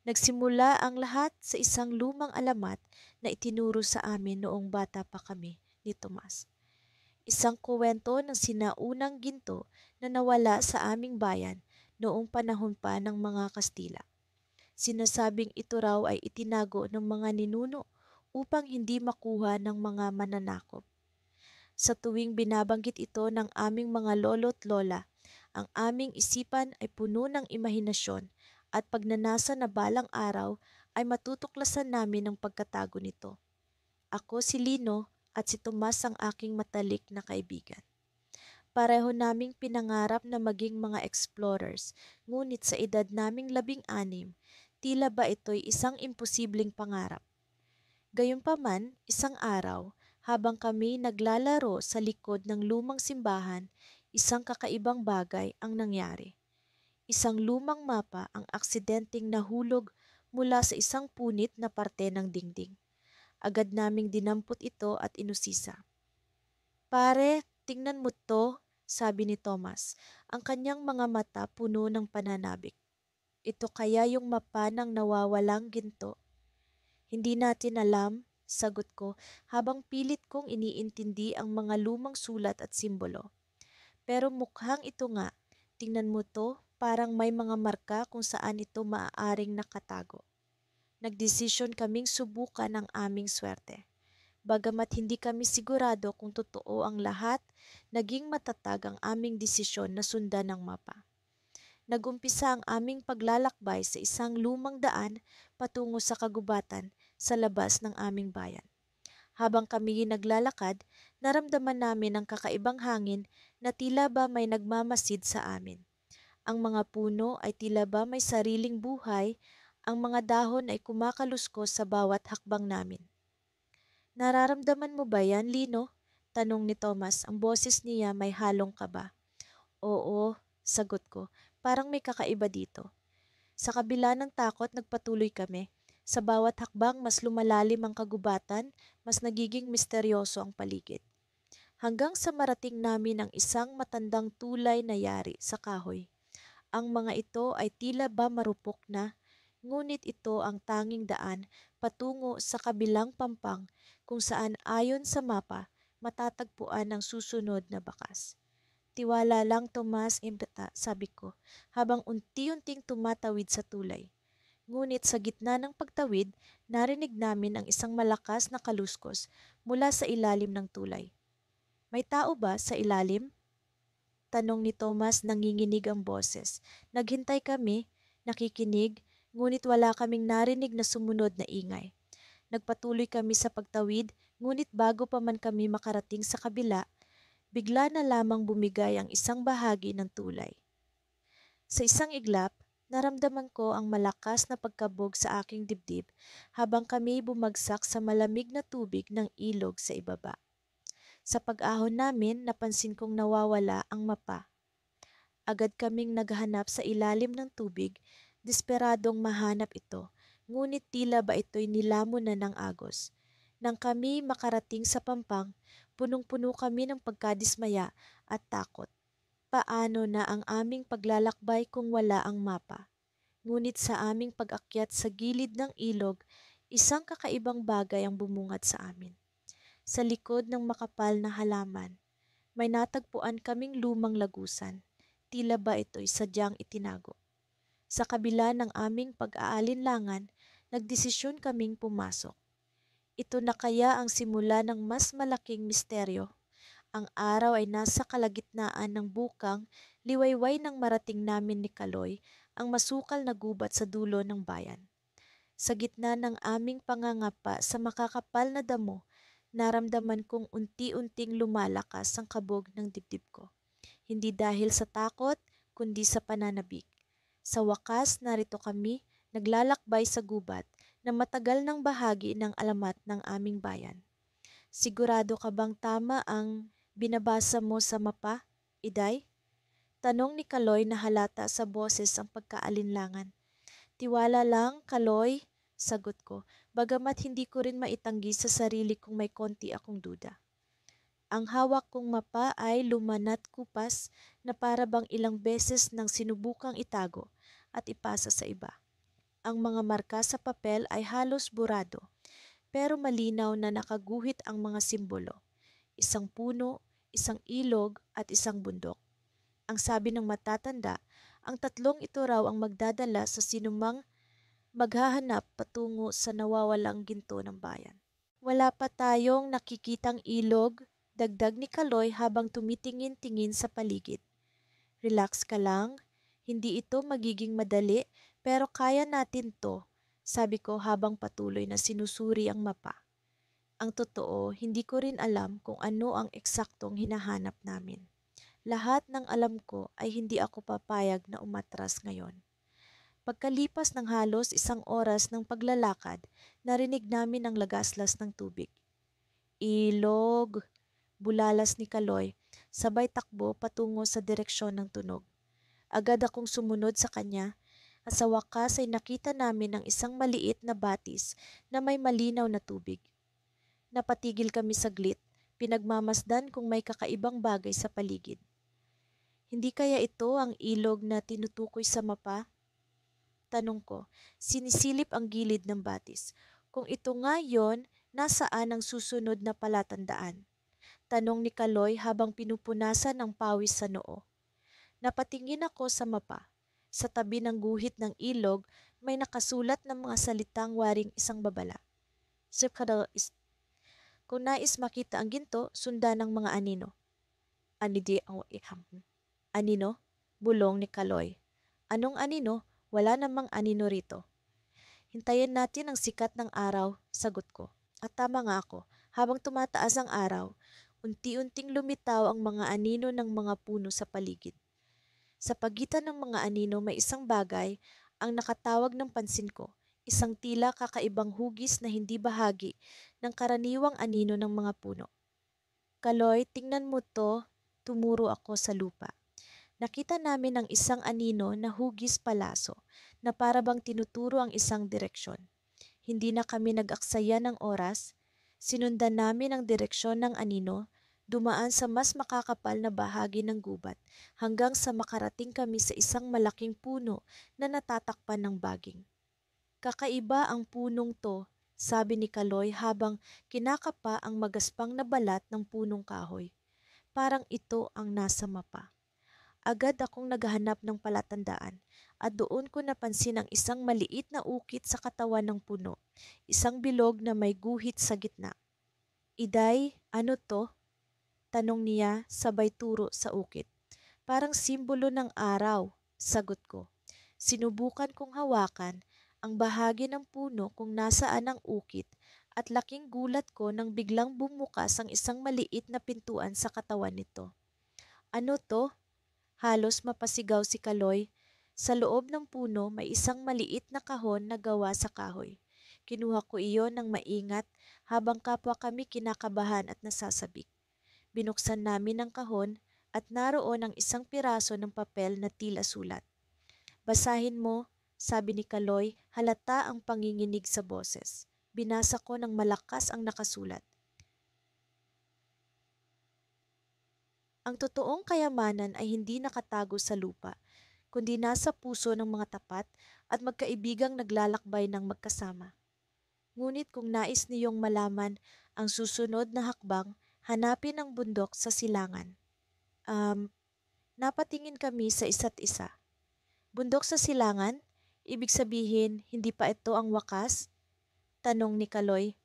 Nagsimula ang lahat sa isang lumang alamat na itinuro sa amin noong bata pa kami ni Tomas. Isang kuwento ng sinaunang ginto na nawala sa aming bayan noong panahon pa ng mga Kastila. Sinasabing ito raw ay itinago ng mga ninuno upang hindi makuha ng mga mananakop. Sa tuwing binabanggit ito ng aming mga lolo't lola, ang aming isipan ay puno ng imahinasyon at pagnanasa na balang araw ay matutuklasan namin ang pagkatago nito. Ako si Lino at si Tomas ang aking matalik na kaibigan. Pareho naming pinangarap na maging mga explorers, ngunit sa edad naming 16, tila ba ito'y isang imposibleng pangarap. Gayunpaman, isang araw, habang kami naglalaro sa likod ng lumang simbahan, isang kakaibang bagay ang nangyari. Isang lumang mapa ang aksidenteng nahulog mula sa isang punit na parte ng dingding. Agad naming dinampot ito at inusisa. Pare, tingnan mo to, sabi ni Thomas, ang kanyang mga mata puno ng pananabik. Ito kaya yung mapa ng nawawalang ginto? Hindi natin alam, sagot ko habang pilit kong iniintindi ang mga lumang sulat at simbolo. Pero mukhang ito nga, tingnan mo to, parang may mga marka kung saan ito maaaring nakatago. Nagdesisyon kaming subukan ang aming swerte. Bagamat hindi kami sigurado kung totoo ang lahat, naging matatag ang aming desisyon na sundan ng mapa. Nagumpisa ang aming paglalakbay sa isang lumang daan patungo sa kagubatan sa labas ng aming bayan. Habang kami naglalakad, naramdaman namin ang kakaibang hangin na tila ba may nagmamasid sa amin. Ang mga puno ay tila ba may sariling buhay, ang mga dahon ay kumakaluskos sa bawat hakbang namin. Nararamdaman mo ba yan, Lino? Tanong ni Thomas, ang boses niya may halong kaba. Oo, sagot ko, parang may kakaiba dito. Sa kabila ng takot, nagpatuloy kami. Sa bawat hakbang, mas lumalalim ang kagubatan, mas nagiging misteryoso ang paligid. Hanggang sa marating namin ang isang matandang tulay na yari sa kahoy. Ang mga ito ay tila ba marupok na, ngunit ito ang tanging daan patungo sa kabilang pampang kung saan ayon sa mapa matatagpuan ang susunod na bakas. Tiwala lang, Tomas, impeta, sabi ko, habang unti-unting tumatawid sa tulay. Ngunit sa gitna ng pagtawid, narinig namin ang isang malakas na kaluskos mula sa ilalim ng tulay. May tao ba sa ilalim? Tanong ni Thomas, nanginginig ang boses. Naghintay kami, nakikinig, ngunit wala kaming narinig na sumunod na ingay. Nagpatuloy kami sa pagtawid, ngunit bago pa man kami makarating sa kabila, bigla na lamang bumigay ang isang bahagi ng tulay. Sa isang iglap, naramdaman ko ang malakas na pagkabog sa aking dibdib habang kami bumagsak sa malamig na tubig ng ilog sa ibaba. Sa pag-ahon namin, napansin kong nawawala ang mapa. Agad kaming naghanap sa ilalim ng tubig, desperadong mahanap ito, ngunit tila ba ito'y nilamon na ng agos. Nang kami makarating sa pampang, punong-puno kami ng pagkadismaya at takot. Paano na ang aming paglalakbay kung wala ang mapa? Ngunit sa aming pag-akyat sa gilid ng ilog, isang kakaibang bagay ang bumungad sa amin. Sa likod ng makapal na halaman, may natagpuan kaming lumang lagusan. Tila ba ito'y sadyang itinago. Sa kabila ng aming pag-aalinlangan, nagdesisyon kaming pumasok. Ito na kaya ang simula ng mas malaking misteryo. Ang araw ay nasa kalagitnaan ng bukang, liwayway ng marating namin ni Kaloy, ang masukal na gubat sa dulo ng bayan. Sa gitna ng aming pangangapa sa makakapal na damo, naramdaman kong unti-unting lumalakas ang kabog ng dibdib ko. Hindi dahil sa takot, kundi sa pananabik. Sa wakas, narito kami, naglalakbay sa gubat na matagal ng bahagi ng alamat ng aming bayan. Sigurado ka bang tama ang binabasa mo sa mapa, Iday? Tanong ni Kaloy na halata sa boses ang pagkaalinlangan. Tiwala lang, Kaloy, sagot ko, bagamat hindi ko rin maitanggi sa sarili kung may konti akong duda. Ang hawak kong mapa ay lumanat kupas na para bang ilang beses nang sinubukang itago at ipasa sa iba. Ang mga marka sa papel ay halos burado, pero malinaw na nakaguhit ang mga simbolo. Isang puno, isang ilog, at isang bundok. Ang sabi ng matatanda, ang tatlong ito raw ang magdadala sa sinumang maghahanap patungo sa nawawalang ginto ng bayan. Wala pa tayong nakikitang ilog, dagdag ni Kaloy habang tumitingin-tingin sa paligid. Relax ka lang, hindi ito magiging madali pero kaya natin to, sabi ko habang patuloy na sinusuri ang mapa. Ang totoo, hindi ko rin alam kung ano ang eksaktong hinahanap namin. Lahat ng alam ko ay hindi ako papayag na umatras ngayon. Pagkalipas ng halos 1 oras ng paglalakad, narinig namin ang lagaslas ng tubig. Ilog! Bulalas ni Kaloy, sabay takbo patungo sa direksyon ng tunog. Agad akong sumunod sa kanya at sa wakas ay nakita namin ang isang maliit na batis na may malinaw na tubig. Napatigil kami saglit, pinagmamasdan kung may kakaibang bagay sa paligid. Hindi kaya ito ang ilog na tinutukoy sa mapa? Tanong ko, sinisilip ang gilid ng batis. Kung ito nga yon, nasaan ang susunod na palatandaan? Tanong ni Kaloy habang pinupunasan ang pawis sa noo. Napatingin ako sa mapa. Sa tabi ng guhit ng ilog, may nakasulat ng mga salitang waring isang babala. Sipkadal is, kung nais makita ang ginto, sundan ng mga anino. Anidi ang iham. Anino? Bulong ni Kaloy. Anong anino? Wala namang anino rito. Hintayin natin ang sikat ng araw, sagot ko. At tama nga ako, habang tumataas ang araw, unti-unting lumitaw ang mga anino ng mga puno sa paligid. Sa pagitan ng mga anino may isang bagay ang nakatawag ng pansin ko, isang tila kakaibang hugis na hindi bahagi ng karaniwang anino ng mga puno. Kaloy, tingnan mo to, tumuro ako sa lupa. Nakita namin ang isang anino na hugis palaso na parabang tinuturo ang isang direksyon. Hindi na kami nag-aksaya ng oras, sinundan namin ang direksyon ng anino, dumaan sa mas makakapal na bahagi ng gubat hanggang sa makarating kami sa isang malaking puno na natatakpan ng baging. Kakaiba ang punong to, sabi ni Kaloy habang kinakapa ang magaspang na balat ng punong kahoy. Parang ito ang nasa mapa. Agad akong naghahanap ng palatandaan at doon ko napansin ang isang maliit na ukit sa katawan ng puno, isang bilog na may guhit sa gitna. Iday, ano to? Tanong niya sabay turo sa ukit. Parang simbolo ng araw, sagot ko. Sinubukan kong hawakan ang bahagi ng puno kung nasaan ang ukit at laking gulat ko nang biglang bumukas ang isang maliit na pintuan sa katawan nito. Ano to? Halos mapasigaw si Kaloy. Sa loob ng puno may isang maliit na kahon na gawa sa kahoy. Kinuha ko iyon ng maingat habang kapwa kami kinakabahan at nasasabik. Binuksan namin ang kahon at naroon ang isang piraso ng papel na tila sulat. Basahin mo, sabi ni Kaloy, halata ang panginginig sa boses. Binasa ko ng malakas ang nakasulat. Ang totoong kayamanan ay hindi nakatago sa lupa, kundi nasa puso ng mga tapat at magkaibigang naglalakbay ng magkasama. Ngunit kung nais niyong malaman ang susunod na hakbang, hanapin ang bundok sa silangan. Napatingin kami sa isa't isa. Bundok sa silangan? Ibig sabihin, hindi pa ito ang wakas? Tanong ni Kaloy.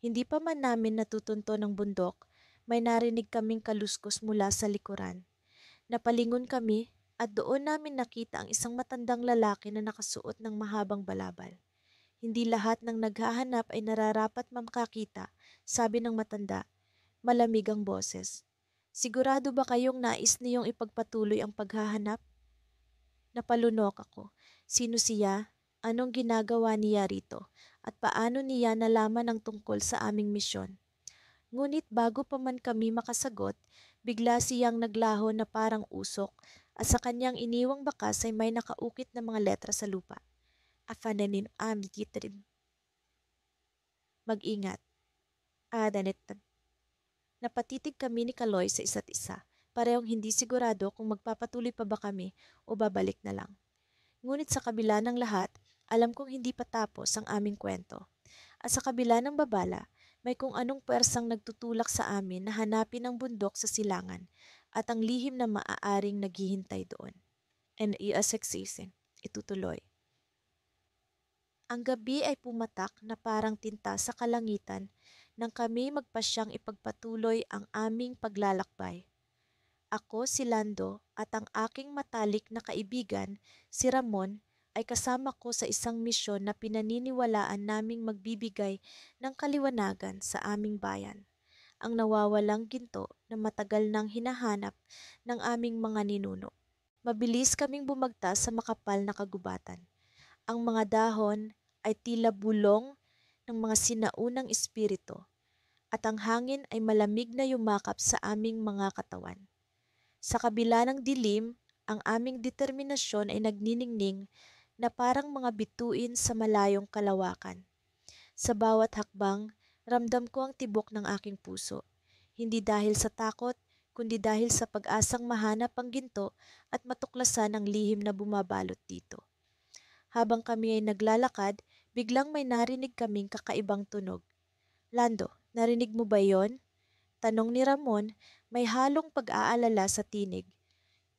Hindi pa man namin natutunto ng bundok, may narinig kaming kaluskos mula sa likuran. Napalingon kami at doon namin nakita ang isang matandang lalaki na nakasuot ng mahabang balabal. Hindi lahat ng naghahanap ay nararapat makakita, sabi ng matanda. Malamig ang boses. Sigurado ba kayong nais niyong ipagpatuloy ang paghahanap? Napalunok ako. Sino siya? Anong ginagawa niya rito? At paano niya nalaman ang tungkol sa aming misyon? Ngunit bago pa man kami makasagot, bigla siyang naglaho na parang usok at sa kanyang iniwang bakas ay may nakaukit na mga letra sa lupa. Afananin amigitrin. Mag-ingat. Danitan. Napatitig kami ni Kaloy sa isa't isa. Parehong hindi sigurado kung magpapatuloy pa ba kami o babalik na lang. Ngunit sa kabila ng lahat, Alam kong hindi pa tapos ang aming kwento. At sa kabila ng babala, may kung anong puwersang nagtutulak sa amin na hanapin ang bundok sa silangan at ang lihim na maaaring naghihintay doon. And iasaksisin, itutuloy. Ang gabi ay pumatak na parang tinta sa kalangitan nang kami magpasyang ipagpatuloy ang aming paglalakbay. Ako, si Lando, at ang aking matalik na kaibigan, si Ramon, ay kasama ko sa isang misyon na pinaniniwalaan naming magbibigay ng kaliwanagan sa aming bayan, ang nawawalang ginto na matagal nang hinahanap ng aming mga ninuno. Mabilis kaming bumagtas sa makapal na kagubatan. Ang mga dahon ay tila bulong ng mga sinaunang espiritu at ang hangin ay malamig na yumakap sa aming mga katawan. Sa kabila ng dilim, ang aming determinasyon ay nagniningning na parang mga bituin sa malayong kalawakan. Sa bawat hakbang, ramdam ko ang tibok ng aking puso. Hindi dahil sa takot, kundi dahil sa pag-asang mahanap ang ginto at matuklasan ang lihim na bumabalot dito. Habang kami ay naglalakad, biglang may narinig kaming kakaibang tunog. Lando, narinig mo ba yon? Tanong ni Ramon, may halong pag-aalala sa tinig.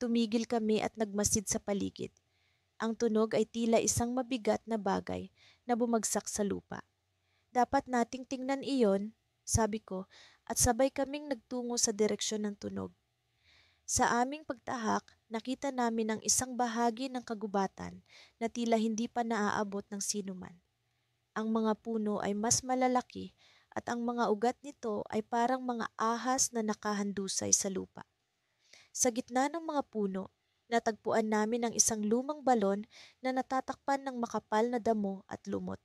Tumigil kami at nagmasid sa paligid. Ang tunog ay tila isang mabigat na bagay na bumagsak sa lupa. Dapat nating tingnan iyon, sabi ko, at sabay kaming nagtungo sa direksyon ng tunog. Sa aming pagtahak, nakita namin ang isang bahagi ng kagubatan na tila hindi pa naaabot ng sinuman. Ang mga puno ay mas malalaki at ang mga ugat nito ay parang mga ahas na nakahandusay sa lupa. Sa gitna ng mga puno, natagpuan namin ang isang lumang balon na natatakpan ng makapal na damo at lumot.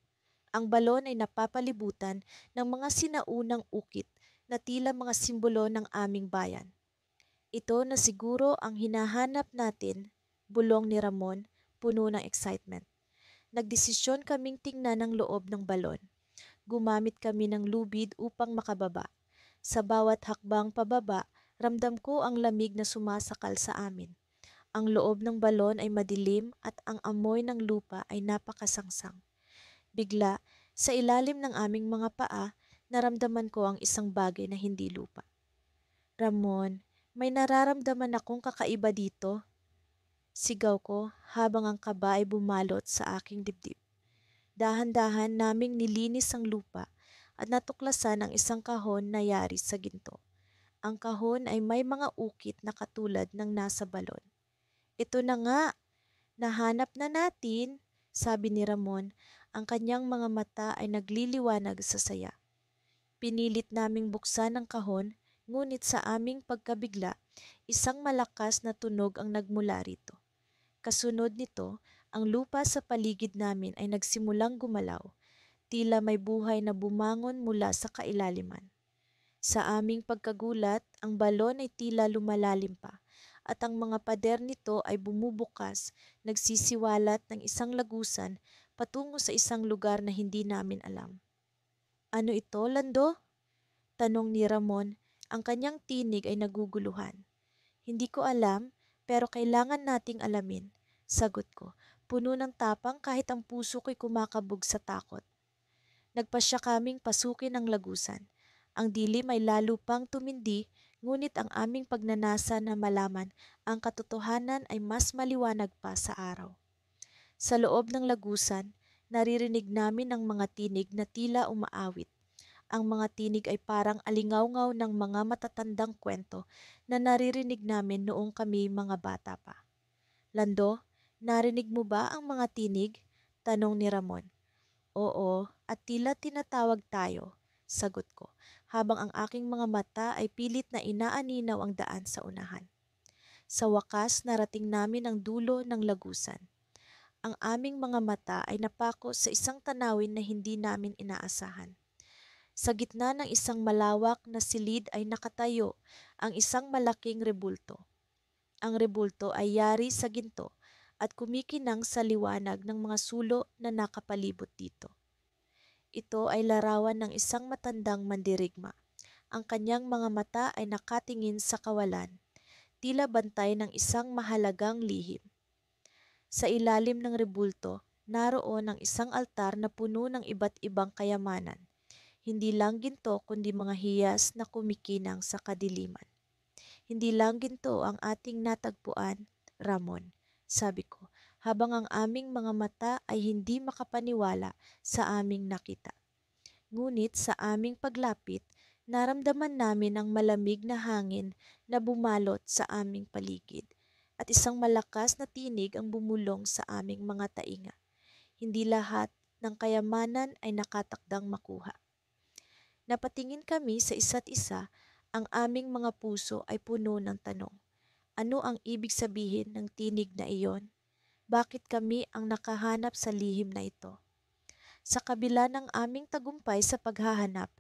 Ang balon ay napapalibutan ng mga sinaunang ukit na tila mga simbolo ng aming bayan. Ito na siguro ang hinahanap natin, bulong ni Ramon, puno ng excitement. Nagdesisyon kaming tingnan ang loob ng balon. Gumamit kami ng lubid upang makababa. Sa bawat hakbang pababa, ramdam ko ang lamig na sumasakal sa amin. Ang loob ng balon ay madilim at ang amoy ng lupa ay napakasangsang. Bigla, sa ilalim ng aming mga paa, naramdaman ko ang isang bagay na hindi lupa. Ramon, may nararamdaman akong kakaiba dito. Sigaw ko habang ang kaba ay bumalot sa aking dibdib. Dahan-dahan naming nilinis ang lupa at natuklasan ang isang kahon na yari sa ginto. Ang kahon ay may mga ukit na katulad ng nasa balon. Ito na nga, nahanap na natin, sabi ni Ramon. Ang kanyang mga mata ay nagliliwanag sa saya. Pinilit naming buksan ang kahon, ngunit sa aming pagkabigla, isang malakas na tunog ang nagmula rito. Kasunod nito, ang lupa sa paligid namin ay nagsimulang gumalaw, tila may buhay na bumangon mula sa kailaliman. Sa aming pagkagulat, ang balon ay tila lumalalim pa, at ang mga pader nito ay bumubukas, nagsisiwalat ng isang lagusan patungo sa isang lugar na hindi namin alam. Ano ito, Lando? Tanong ni Ramon, ang kanyang tinig ay naguguluhan. Hindi ko alam, pero kailangan nating alamin, sagot ko, puno ng tapang kahit ang puso ko'y kumakabog sa takot. Nagpasya kaming pasukin ang lagusan. Ang dilim ay lalo pang tumindi, ngunit ang aming pagnanasa na malaman ang katotohanan ay mas maliwanag pa sa araw. Sa loob ng lagusan, naririnig namin ang mga tinig na tila umaawit. Ang mga tinig ay parang alingawngaw ng mga matatandang kwento na naririnig namin noong kami mga bata pa. Lando, narinig mo ba ang mga tinig? Tanong ni Ramon. Oo, at tila tinatawag tayo, sagot ko, habang ang aking mga mata ay pilit na inaaninaw ang daan sa unahan. Sa wakas, narating namin ang dulo ng lagusan. Ang aming mga mata ay napako sa isang tanawin na hindi namin inaasahan. Sa gitna ng isang malawak na silid ay nakatayo ang isang malaking rebulto. Ang rebulto ay yari sa ginto at kumikinang sa liwanag ng mga sulo na nakapalibot dito. Ito ay larawan ng isang matandang mandirigma. Ang kanyang mga mata ay nakatingin sa kawalan, tila bantay ng isang mahalagang lihim. Sa ilalim ng rebulto, naroon ang isang altar na puno ng iba't ibang kayamanan. Hindi lang ginto kundi mga hiyas na kumikinang sa kadiliman. Hindi lang ginto ang ating natagpuan, Ramon, sabi ko, habang ang aming mga mata ay hindi makapaniwala sa aming nakita. Ngunit sa aming paglapit, naramdaman namin ang malamig na hangin na bumalot sa aming paligid at isang malakas na tinig ang bumulong sa aming mga tainga. Hindi lahat ng kayamanan ay nakatakdang makuha. Napatingin kami sa isa't isa, ang aming mga puso ay puno ng tanong. Ano ang ibig sabihin ng tinig na iyon? Bakit kami ang nakahanap sa lihim na ito? Sa kabila ng aming tagumpay sa paghahanap,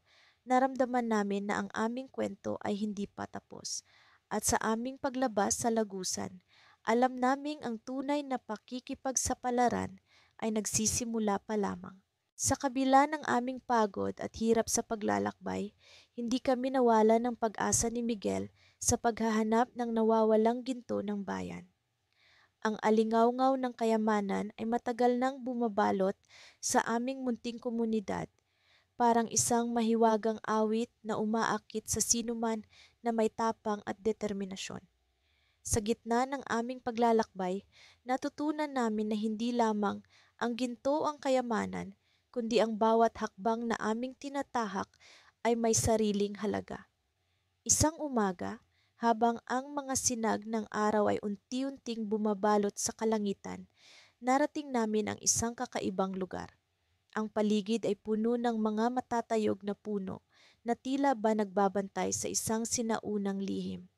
naramdaman namin na ang aming kwento ay hindi pa tapos. At sa aming paglabas sa lagusan, alam naming ang tunay na pakikipagsapalaran ay nagsisimula pa lamang. Sa kabila ng aming pagod at hirap sa paglalakbay, hindi kami nawala ng pag-asa ni Miguel sa paghahanap ng nawawalang ginto ng bayan. Ang alingawngaw ng kayamanan ay matagal nang bumabalot sa aming munting komunidad, parang isang mahiwagang awit na umaakit sa sinuman na may tapang at determinasyon. Sa gitna ng aming paglalakbay, natutunan namin na hindi lamang ang ginto ang kayamanan, kundi ang bawat hakbang na aming tinatahak ay may sariling halaga. Isang umaga, habang ang mga sinag ng araw ay unti-unting bumabalot sa kalangitan, narating namin ang isang kakaibang lugar. Ang paligid ay puno ng mga matatayog na puno na tila ba nagbabantay sa isang sinaunang lihim.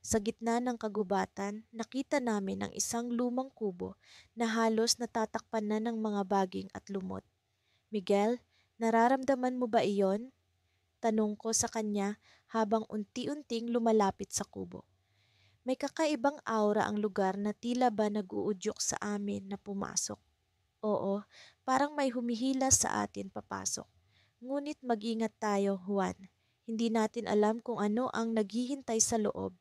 Sa gitna ng kagubatan, nakita namin ang isang lumang kubo na halos natatakpan na ng mga baging at lumot. Miguel, nararamdaman mo ba iyon? Tanong ko sa kanya habang unti-unting lumalapit sa kubo. May kakaibang aura ang lugar na tila ba nag-uudyok sa amin na pumasok. Oo, parang may humihila sa atin papasok. Ngunit mag-ingat tayo, Juan. Hindi natin alam kung ano ang naghihintay sa loob.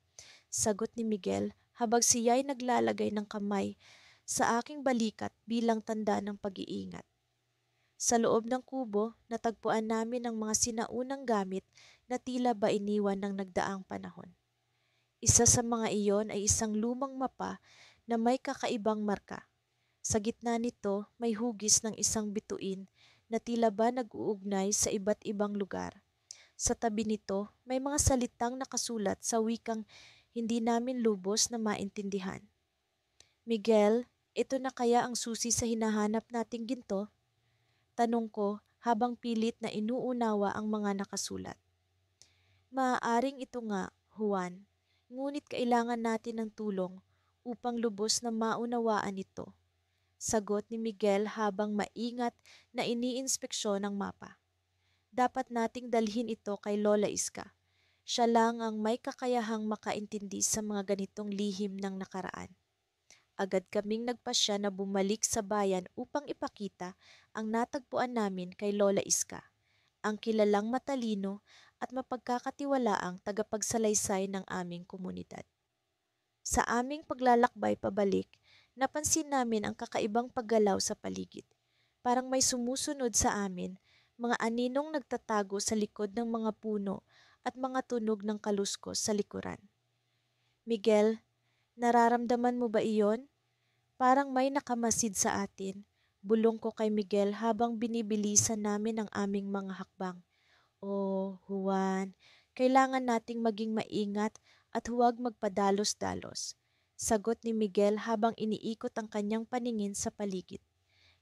Sagot ni Miguel habang siya'y naglalagay ng kamay sa aking balikat bilang tanda ng pag-iingat. Sa loob ng kubo, natagpuan namin ang mga sinaunang gamit na tila ba iniwan ng nagdaang panahon. Isa sa mga iyon ay isang lumang mapa na may kakaibang marka. Sa gitna nito, may hugis ng isang bituin na tila ba nag-uugnay sa iba't ibang lugar. Sa tabi nito, may mga salitang nakasulat sa wikang hindi namin lubos na maintindihan. Miguel, ito na kaya ang susi sa hinahanap nating ginto? Tanong ko habang pilit na inuunawa ang mga nakasulat. Maaaring ito nga, Juan, ngunit kailangan natin ng tulong upang lubos na maunawaan ito. Sagot ni Miguel habang maingat na iniinspeksyon ang mapa. Dapat nating dalhin ito kay Lola Iska. Siya lang ang may kakayahang makaintindi sa mga ganitong lihim ng nakaraan. Agad kaming nagpasya na bumalik sa bayan upang ipakita ang natagpuan namin kay Lola Iska, ang kilalang matalino at mapagkakatiwalaang tagapagsalaysay ng aming komunidad. Sa aming paglalakbay pabalik, napansin namin ang kakaibang paggalaw sa paligid. Parang may sumusunod sa amin, mga aninong nagtatago sa likod ng mga puno at mga tunog ng kaluskos sa likuran. Miguel, nararamdaman mo ba iyon? Parang may nakamasid sa atin. Bulong ko kay Miguel habang binibilisan namin ang aming mga hakbang. Oh, Juan, kailangan nating maging maingat at huwag magpadalos-dalos. Sagot ni Miguel habang iniikot ang kanyang paningin sa paligid.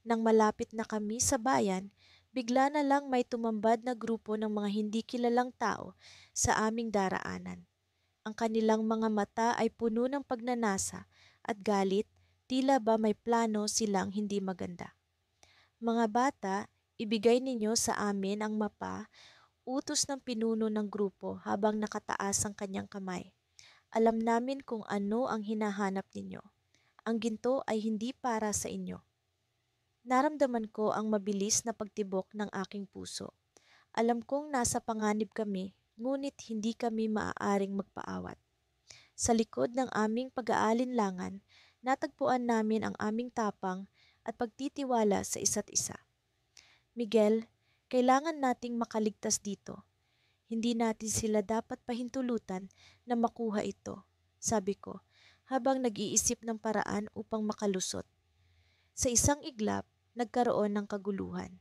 Nang malapit na kami sa bayan, bigla na lang may tumambad na grupo ng mga hindi kilalang tao sa aming daraanan. Ang kanilang mga mata ay puno ng pagnanasa at galit, tila ba may plano silang hindi maganda. Mga bata, ibigay ninyo sa amin ang mapa, utos ng pinuno ng grupo habang nakataas ang kanyang kamay. Alam namin kung ano ang hinahanap ninyo. Ang ginto ay hindi para sa inyo. Naramdaman ko ang mabilis na pagtibok ng aking puso. Alam kong nasa panganib kami, ngunit hindi kami maaaring magpaawat. Sa likod ng aming pag-aalinlangan, natagpuan namin ang aming tapang at pagtitiwala sa isa't isa. Miguel, kailangan nating makaligtas dito. Hindi natin sila dapat pahintulutan na makuha ito, sabi ko, habang nag-iisip ng paraan upang makalusot. Sa isang iglap, nagkaroon ng kaguluhan.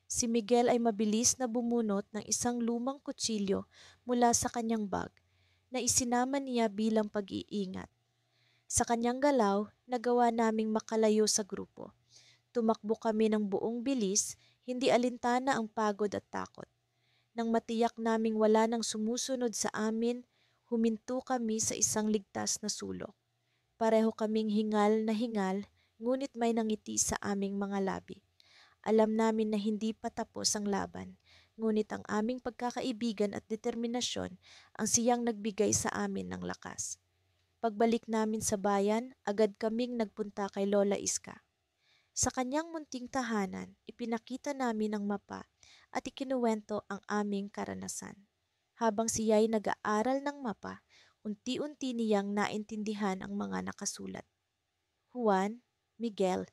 Si Miguel ay mabilis na bumunot ng isang lumang kutsilyo mula sa kanyang bag na isinama niya bilang pag-iingat. Sa kanyang galaw, nagawa naming makalayo sa grupo. Tumakbo kami ng buong bilis, hindi alintana ang pagod at takot. Nang matiyak naming wala nang sumusunod sa amin, huminto kami sa isang ligtas na sulok. Pareho kaming hingal, ngunit may nangiti sa aming mga labi. Alam namin na hindi pa tapos ang laban, ngunit ang aming pagkakaibigan at determinasyon ang siyang nagbigay sa amin ng lakas. Pagbalik namin sa bayan, agad kaming nagpunta kay Lola Iska. Sa kanyang munting tahanan, ipinakita namin ang mapa at ikinuwento ang aming karanasan. Habang siya'y nag-aaral ng mapa, unti-unti niyang naintindihan ang mga nakasulat. Juan, Miguel,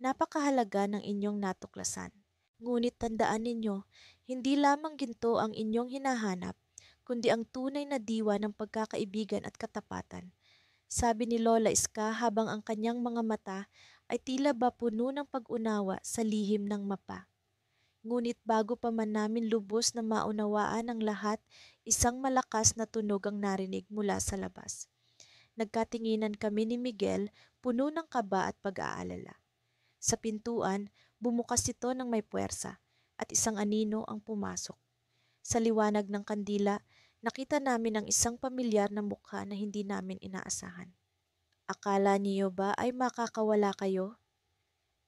napakahalaga ng inyong natuklasan. Ngunit tandaan ninyo, hindi lamang ginto ang inyong hinahanap, kundi ang tunay na diwa ng pagkakaibigan at katapatan. Sabi ni Lola Iska habang ang kanyang mga mata ay tila ba puno ng pag-unawa sa lihim ng mapa. Ngunit bago pa man namin lubos na maunawaan ang lahat, isang malakas na tunog ang narinig mula sa labas. Nagkatinginan kami ni Miguel, puno ng kaba at pag-aalala. Sa pintuan, bumukas ito ng may puwersa at isang anino ang pumasok. Sa liwanag ng kandila, nakita namin ang isang pamilyar na mukha na hindi namin inaasahan. Akala niyo ba ay makakawala kayo?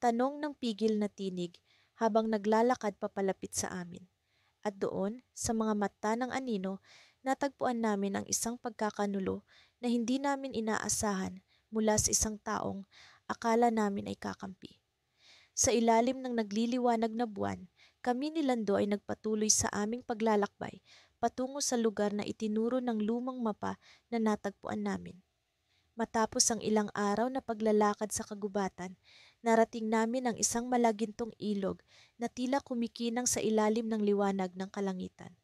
Tanong ng pigil na tinig habang naglalakad papalapit sa amin. At doon, sa mga mata ng anino, natagpuan namin ang isang pagkakanulo na hindi namin inaasahan mula sa isang taong akala namin ay kakampi. Sa ilalim ng nagliliwanag na buwan, kami ni Lando ay nagpatuloy sa aming paglalakbay patungo sa lugar na itinuro ng lumang mapa na natagpuan namin. Matapos ang ilang araw na paglalakad sa kagubatan, narating namin ang isang malagintong ilog na tila kumikinang sa ilalim ng liwanag ng kalangitan.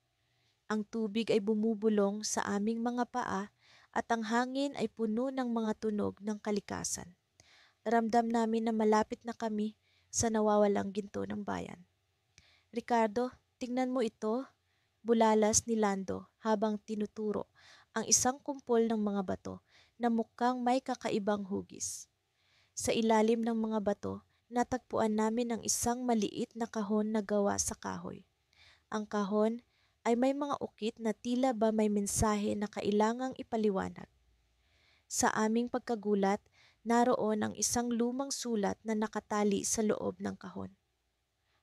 Ang tubig ay bumubulong sa aming mga paa at ang hangin ay puno ng mga tunog ng kalikasan. Ramdam namin na malapit na kami sa nawawalang ginto ng bayan. Ricardo, tingnan mo ito, bulalas ni Lando habang tinuturo ang isang kumpol ng mga bato na mukhang may kakaibang hugis. Sa ilalim ng mga bato, natagpuan namin ang isang maliit na kahon na gawa sa kahoy. Ang kahon ay may mga ukit na tila ba may mensahe na kailangang ipaliwanag. Sa aming pagkagulat, naroon ang isang lumang sulat na nakatali sa loob ng kahon.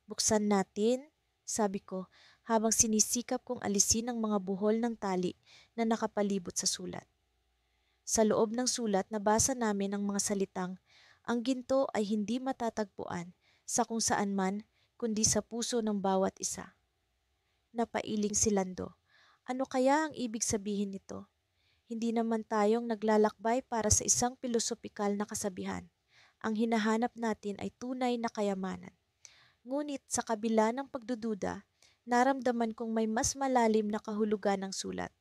Buksan natin, sabi ko habang sinisikap kong alisin ang mga buhol ng tali na nakapalibot sa sulat. Sa loob ng sulat nabasa namin ang mga salitang, ang ginto ay hindi matatagpuan sa kung saan man kundi sa puso ng bawat isa. Napailing si Lando. Ano kaya ang ibig sabihin nito? Hindi naman tayong naglalakbay para sa isang pilosopikal na kasabihan. Ang hinahanap natin ay tunay na kayamanan. Ngunit sa kabila ng pagdududa, naramdaman kong may mas malalim na kahulugan ng sulat.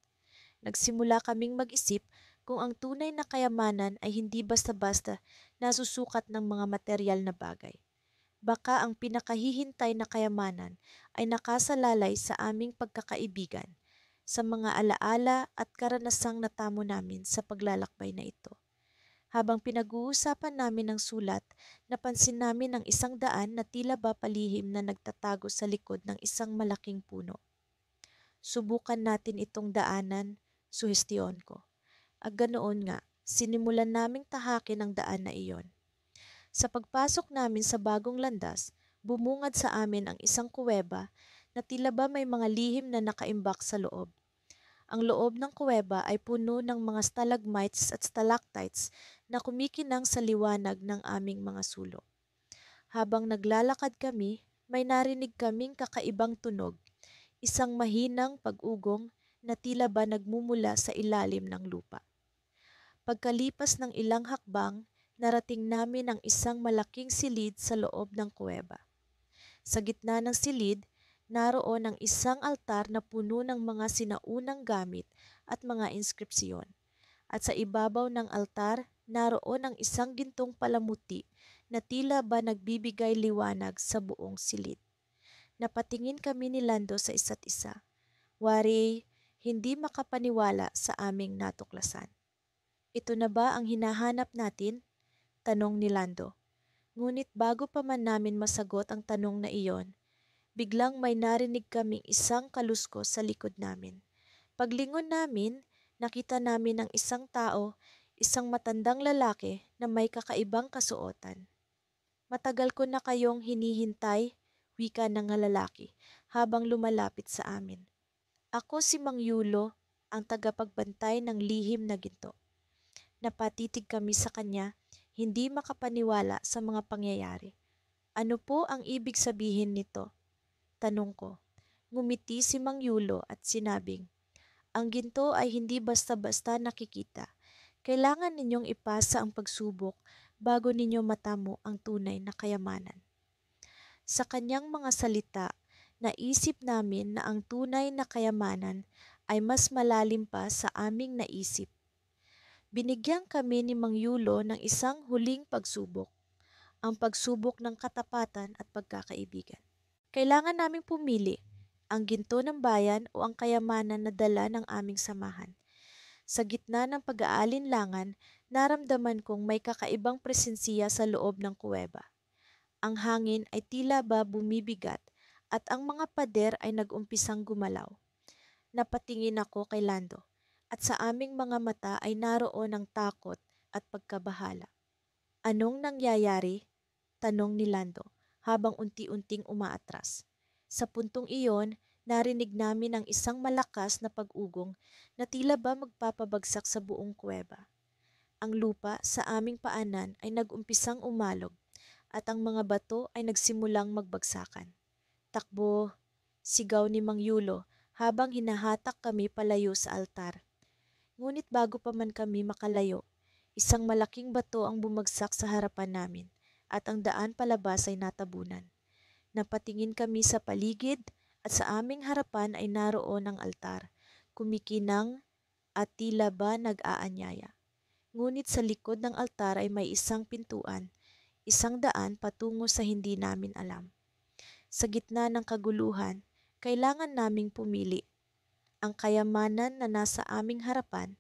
Nagsimula kaming mag-isip kung ang tunay na kayamanan ay hindi basta-basta nasusukat ng mga material na bagay. Baka ang pinakahihintay na kayamanan ay nakasalalay sa aming pagkakaibigan, sa mga alaala at karanasang natamo namin sa paglalakbay na ito. Habang pinag-uusapan namin ang sulat, napansin namin ang isang daan na tila ba palihim na nagtatago sa likod ng isang malaking puno. Subukan natin itong daanan, suhestiyon ko. At ganoon nga, sinimulan naming tahakin ang daan na iyon. Sa pagpasok namin sa bagong landas, bumungad sa amin ang isang kuweba na tila ba may mga lihim na nakaimbak sa loob. Ang loob ng kuweba ay puno ng mga stalagmites at stalactites na kumikinang sa liwanag ng aming mga sulok. Habang naglalakad kami, may narinig kaming kakaibang tunog, isang mahinang pag-ugong na tila ba nagmumula sa ilalim ng lupa. Pagkalipas ng ilang hakbang, narating namin ang isang malaking silid sa loob ng kuweba. Sa gitna ng silid, naroon ang isang altar na puno ng mga sinaunang gamit at mga inskripsyon. At sa ibabaw ng altar, naroon ang isang gintong palamuti na tila ba nagbibigay liwanag sa buong silid. Napatingin kami ni Lando sa isa't isa. Wari, hindi makapaniwala sa aming natuklasan. Ito na ba ang hinahanap natin? Tanong ni Lando. Ngunit bago pa man namin masagot ang tanong na iyon, biglang may narinig kaming isang kaluskos sa likod namin. Paglingon namin, nakita namin ang isang tao, isang matandang lalaki na may kakaibang kasuotan. Matagal ko na kayong hinihintay, wika ng lalaki, habang lumalapit sa amin. Ako si Mang Yulo, ang tagapagbantay ng lihim na ginto. Napatitig kami sa kanya, hindi makapaniwala sa mga pangyayari. Ano po ang ibig sabihin nito? Tanong ko. Ngumiti si Mang Yulo at sinabing, ang ginto ay hindi basta-basta nakikita. Kailangan ninyong ipasa ang pagsubok bago ninyo matamo ang tunay na kayamanan. Sa kanyang mga salita, naisip namin na ang tunay na kayamanan ay mas malalim pa sa aming naisip. Binigyan kami ni Mang Yulo ng isang huling pagsubok, ang pagsubok ng katapatan at pagkakaibigan. Kailangan naming pumili, ang ginto ng bayan o ang kayamanan na dala ng aming samahan. Sa gitna ng pag-aalinlangan, naramdaman kong may kakaibang presensiya sa loob ng kuweba. Ang hangin ay tila ba bumibigat at ang mga pader ay nag-umpisang gumalaw. Napatingin ako kay Lando at sa aming mga mata ay naroon ang takot at pagkabahala. Anong nangyayari? Tanong ni Lando habang unti-unting umaatras. Sa puntong iyon, narinig namin ang isang malakas na pag-ugong na tila ba magpapabagsak sa buong kuweba. Ang lupa sa aming paanan ay nag-umpisang umalog at ang mga bato ay nagsimulang magbagsakan. Takbo, sigaw ni Mang Yulo habang hinahatak kami palayo sa altar. Ngunit bago pa man kami makalayo, isang malaking bato ang bumagsak sa harapan namin at ang daan palabas ay natabunan. Napatingin kami sa paligid at sa aming harapan ay naroon ang altar, kumikinang at tila ba nag-aanyaya. Ngunit sa likod ng altar ay may isang pintuan, isang daan patungo sa hindi namin alam. Sa gitna ng kaguluhan, kailangan naming pumili, ang kayamanan na nasa aming harapan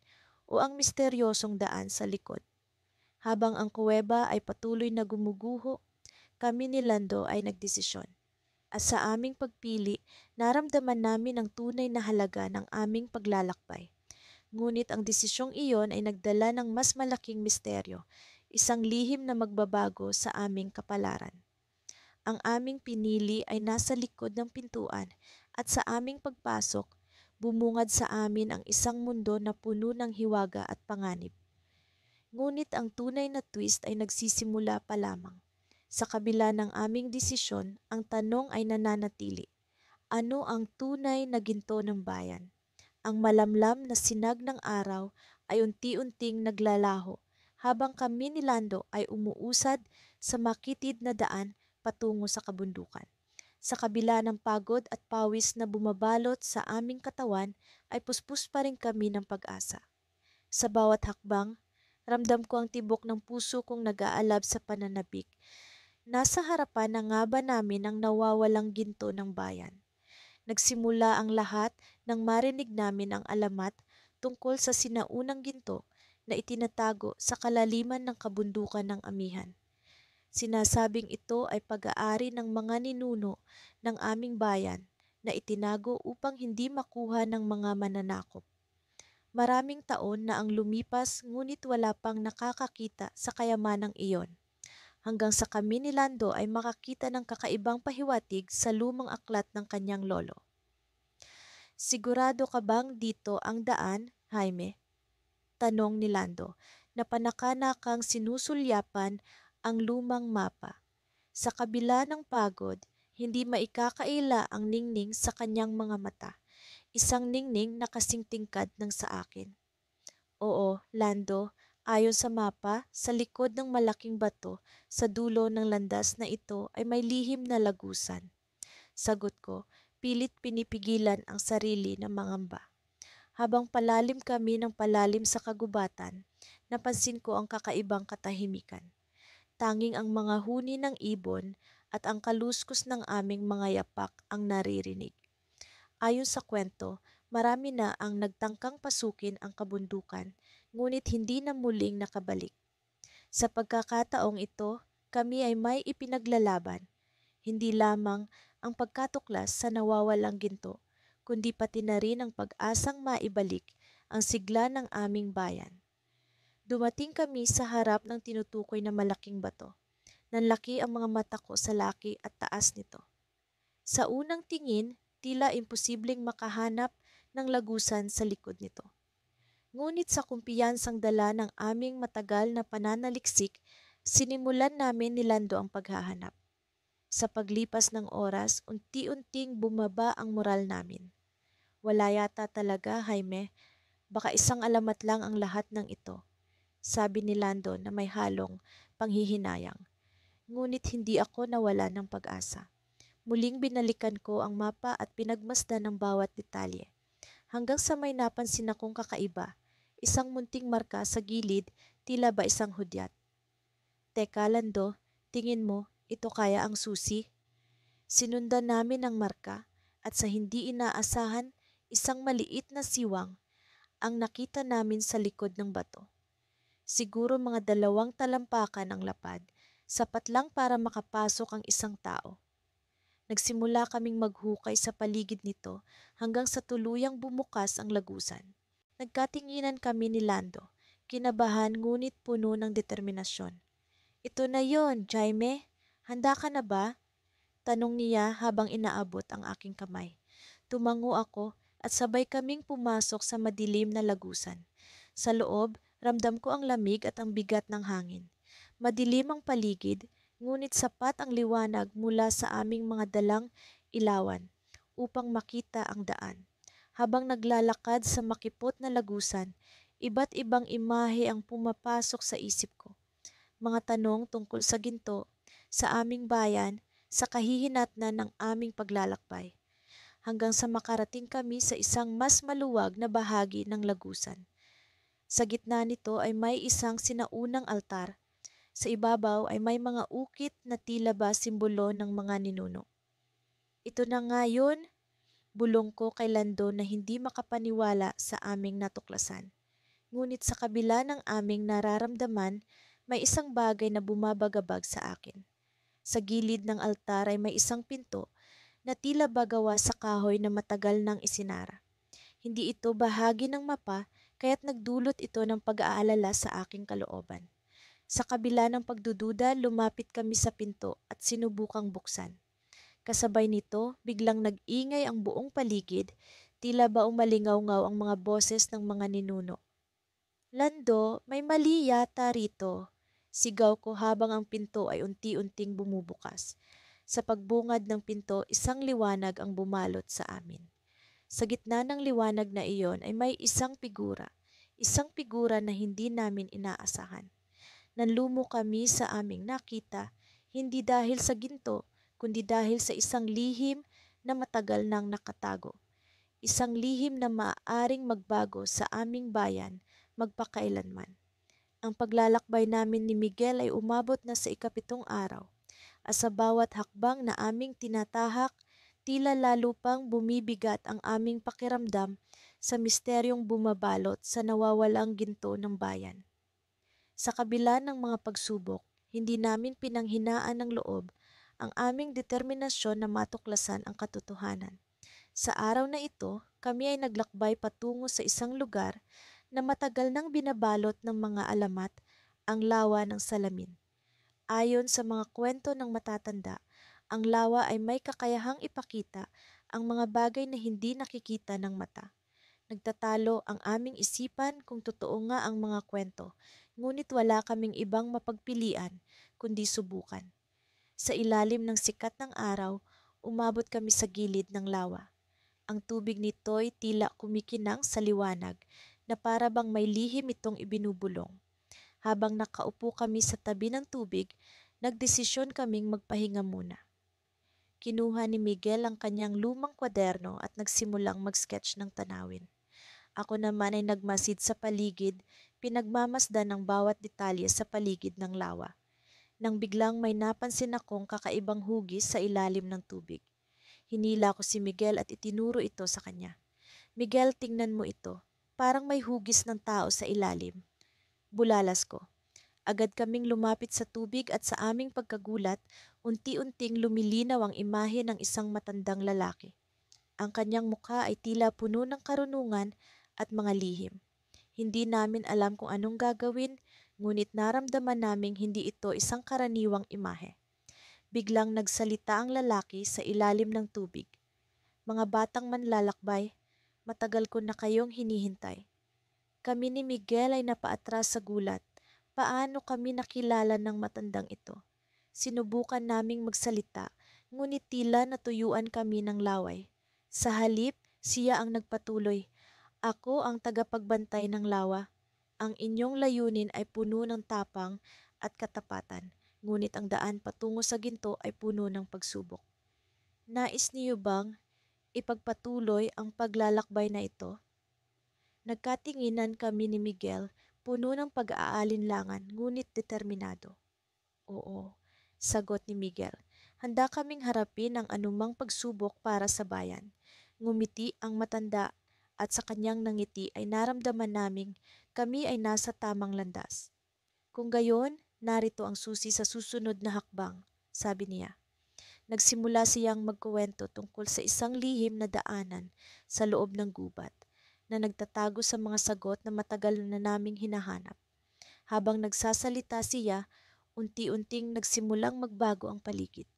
o ang misteryosong daan sa likod. Habang ang kuweba ay patuloy na gumuguho, kami ni Lando ay nagdesisyon. At sa aming pagpili, naramdaman namin ang tunay na halaga ng aming paglalakbay. Ngunit ang desisyong iyon ay nagdala ng mas malaking misteryo, isang lihim na magbabago sa aming kapalaran. Ang aming pinili ay nasa likod ng pintuan at sa aming pagpasok, bumungad sa amin ang isang mundo na puno ng hiwaga at panganib. Ngunit ang tunay na twist ay nagsisimula pa lamang. Sa kabila ng aming desisyon, ang tanong ay nananatili. Ano ang tunay na ginto ng bayan? Ang malamlam na sinag ng araw ay unti-unting naglalaho habang kami ni Lando ay umuusad sa makitid na daan patungo sa kabundukan. Sa kabila ng pagod at pawis na bumabalot sa aming katawan ay puspos pa rin kami ng pag-asa. Sa bawat hakbang, ramdam ko ang tibok ng puso kong nag-aalab sa pananabik. Nasa harapan na nga ba namin ang nawawalang ginto ng bayan? Nagsimula ang lahat nang marinig namin ang alamat tungkol sa sinaunang ginto na itinatago sa kalaliman ng kabundukan ng amihan. Sinasabing ito ay pag-aari ng mga ninuno ng aming bayan na itinago upang hindi makuha ng mga mananakop. Maraming taon na ang lumipas ngunit wala pang nakakakita sa kayamanang iyon. Hanggang sa kami ni Lando ay makakita ng kakaibang pahiwatig sa lumang aklat ng kanyang lolo. Sigurado ka bang dito ang daan, Jaime? Tanong ni Lando, na panakanakang sinusulyapan ang lumang mapa. Sa kabila ng pagod, hindi maikakaila ang ningning sa kanyang mga mata. Isang ningning na kasing tingkad ng sa akin. Oo, Lando, Ayon sa mapa, sa likod ng malaking bato sa dulo ng landas na ito ay may lihim na lagusan. Sagot ko, pilit pinipigilan ang sarili na mangamba. Habang palalim kami ng palalim sa kagubatan, napansin ko ang kakaibang katahimikan. Tanging ang mga huni ng ibon at ang kaluskos ng aming mga yapak ang naririnig. Ayon sa kwento, marami na ang nagtangkang pasukin ang kabundukan, ngunit hindi na muling nakabalik. Sa pagkakataong ito, kami ay may ipinaglalaban, hindi lamang ang pagkatuklas sa nawawalang ginto, kundi pati na rin ang pag-asang maibalik ang sigla ng aming bayan. Dumating kami sa harap ng tinutukoy na malaking bato. Nanlaki ang mga mata ko sa laki at taas nito. Sa unang tingin, tila imposibleng makahanap ng lagusan sa likod nito. Ngunit sa kumpiyansang dala ng aming matagal na pananaliksik, sinimulan namin ni Lando ang paghahanap. Sa paglipas ng oras, unti-unting bumaba ang moral namin. Wala yata talaga, Jaime. Baka isang alamat lang ang lahat ng ito, sabi ni Lando na may halong panghihinayang. Ngunit hindi ako nawala ng pag-asa. Muling binalikan ko ang mapa at pinagmasdan ng bawat detalye. Hanggang sa may napansin akong kakaiba, isang munting marka sa gilid, tila ba isang hudyat. Teka, Lando, tingin mo, ito kaya ang susi? Sinundan namin ang marka at sa hindi inaasahan, isang maliit na siwang ang nakita namin sa likod ng bato. Siguro mga 2 talampakan ang lapad, sapat lang para makapasok ang isang tao. Nagsimula kaming maghukay sa paligid nito hanggang sa tuluyang bumukas ang lagusan. Nagkatinginan kami ni Lando, kinabahan ngunit puno ng determinasyon. Ito na yon, Jaime. Handa ka na ba? Tanong niya habang inaabot ang aking kamay. Tumango ako at sabay kaming pumasok sa madilim na lagusan. Sa loob, ramdam ko ang lamig at ang bigat ng hangin. Madilim ang paligid, ngunit sapat ang liwanag mula sa aming mga dalang ilawan upang makita ang daan. Habang naglalakad sa makipot na lagusan, iba't ibang imahe ang pumapasok sa isip ko. Mga tanong tungkol sa ginto, sa aming bayan, sa kahihinatnan ng aming paglalakbay, hanggang sa makarating kami sa isang mas maluwag na bahagi ng lagusan. Sa gitna nito ay may isang sinaunang altar. Sa ibabaw ay may mga ukit na tila ba simbolo ng mga ninuno. Ito na nga yun, bulong ko kay Lando na hindi makapaniwala sa aming natuklasan. Ngunit sa kabila ng aming nararamdaman, may isang bagay na bumabagabag sa akin. Sa gilid ng altar ay may isang pinto na tila ba gawa sa kahoy na matagal nang isinara. Hindi ito bahagi ng mapa, kaya't nagdulot ito ng pag-aalala sa aking kalooban. Sa kabila ng pagdududa, lumapit kami sa pinto at sinubukang buksan. Kasabay nito, biglang nag-ingay ang buong paligid, tila ba umalingaw-ngaw ang mga boses ng mga ninuno. Lando, may mali yata rito, sigaw ko habang ang pinto ay unti-unting bumubukas. Sa pagbungad ng pinto, isang liwanag ang bumalot sa amin. Sa gitna ng liwanag na iyon ay may isang figura na hindi namin inaasahan. Nanlumo kami sa aming nakita, hindi dahil sa ginto, kundi dahil sa isang lihim na matagal nang nakatago. Isang lihim na maaaring magbago sa aming bayan magpakailanman. Ang paglalakbay namin ni Miguel ay umabot na sa ika-7 araw, at sa bawat hakbang na aming tinatahak, tila lalo pang bumibigat ang aming pakiramdam sa misteryong bumabalot sa nawawalang ginto ng bayan. Sa kabila ng mga pagsubok, hindi namin pinanghinaan ng loob ang aming determinasyon na matuklasan ang katotohanan. Sa araw na ito, kami ay naglakbay patungo sa isang lugar na matagal nang binabalot ng mga alamat, ang lawa ng salamin. Ayon sa mga kwento ng matatanda, ang lawa ay may kakayahang ipakita ang mga bagay na hindi nakikita ng mata. Nagtatalo ang aming isipan kung totoo nga ang mga kwento, ngunit wala kaming ibang mapagpilian kundi subukan. Sa ilalim ng sikat ng araw, umabot kami sa gilid ng lawa. Ang tubig nito'y tila kumikinang sa liwanag na para bang may lihim itong ibinubulong. Habang nakaupo kami sa tabi ng tubig, nagdesisyon kaming magpahinga muna. Kinuha ni Miguel ang kanyang lumang kwaderno at nagsimulang mag-sketch ng tanawin. Ako naman ay nagmasid sa paligid, pinagmamasdan ng bawat detalye sa paligid ng lawa. Nang biglang may napansin akong kakaibang hugis sa ilalim ng tubig. Hinila ko si Miguel at itinuro ito sa kanya. Miguel, tingnan mo ito. Parang may hugis ng tao sa ilalim. Bulalas ko. Agad kaming lumapit sa tubig at sa aming pagkagulat, unti-unting lumilinaw ang imahe ng isang matandang lalaki. Ang kanyang mukha ay tila puno ng karunungan at mga lihim. Hindi namin alam kung anong gagawin, ngunit naramdaman naming hindi ito isang karaniwang imahe. Biglang nagsalita ang lalaki sa ilalim ng tubig. Mga batang manlalakbay, matagal ko na kayong hinihintay. Kami ni Miguel ay napaatras sa gulat. Paano kami nakilala ng matandang ito? Sinubukan naming magsalita, ngunit tila natuyuan kami ng laway. Sa halip, siya ang nagpatuloy. Ako ang tagapagbantay ng lawa. Ang inyong layunin ay puno ng tapang at katapatan, ngunit ang daan patungo sa ginto ay puno ng pagsubok. Nais niyo bang ipagpatuloy ang paglalakbay na ito? Nagkatinginan kami ni Miguel, puno ng pag-aalinlangan ngunit determinado. Oo, sagot ni Miguel. Handa kaming harapin ang anumang pagsubok para sa bayan. Ngumiti ang matanda at sa kanyang nangiti ay naramdaman naming kami ay nasa tamang landas. Kung gayon, narito ang susi sa susunod na hakbang, sabi niya. Nagsimula siyang magkuwento tungkol sa isang lihim na daanan sa loob ng gubat na nagtatago sa mga sagot na matagal na naming hinahanap. Habang nagsasalita siya, unti-unting nagsimulang magbago ang paligid.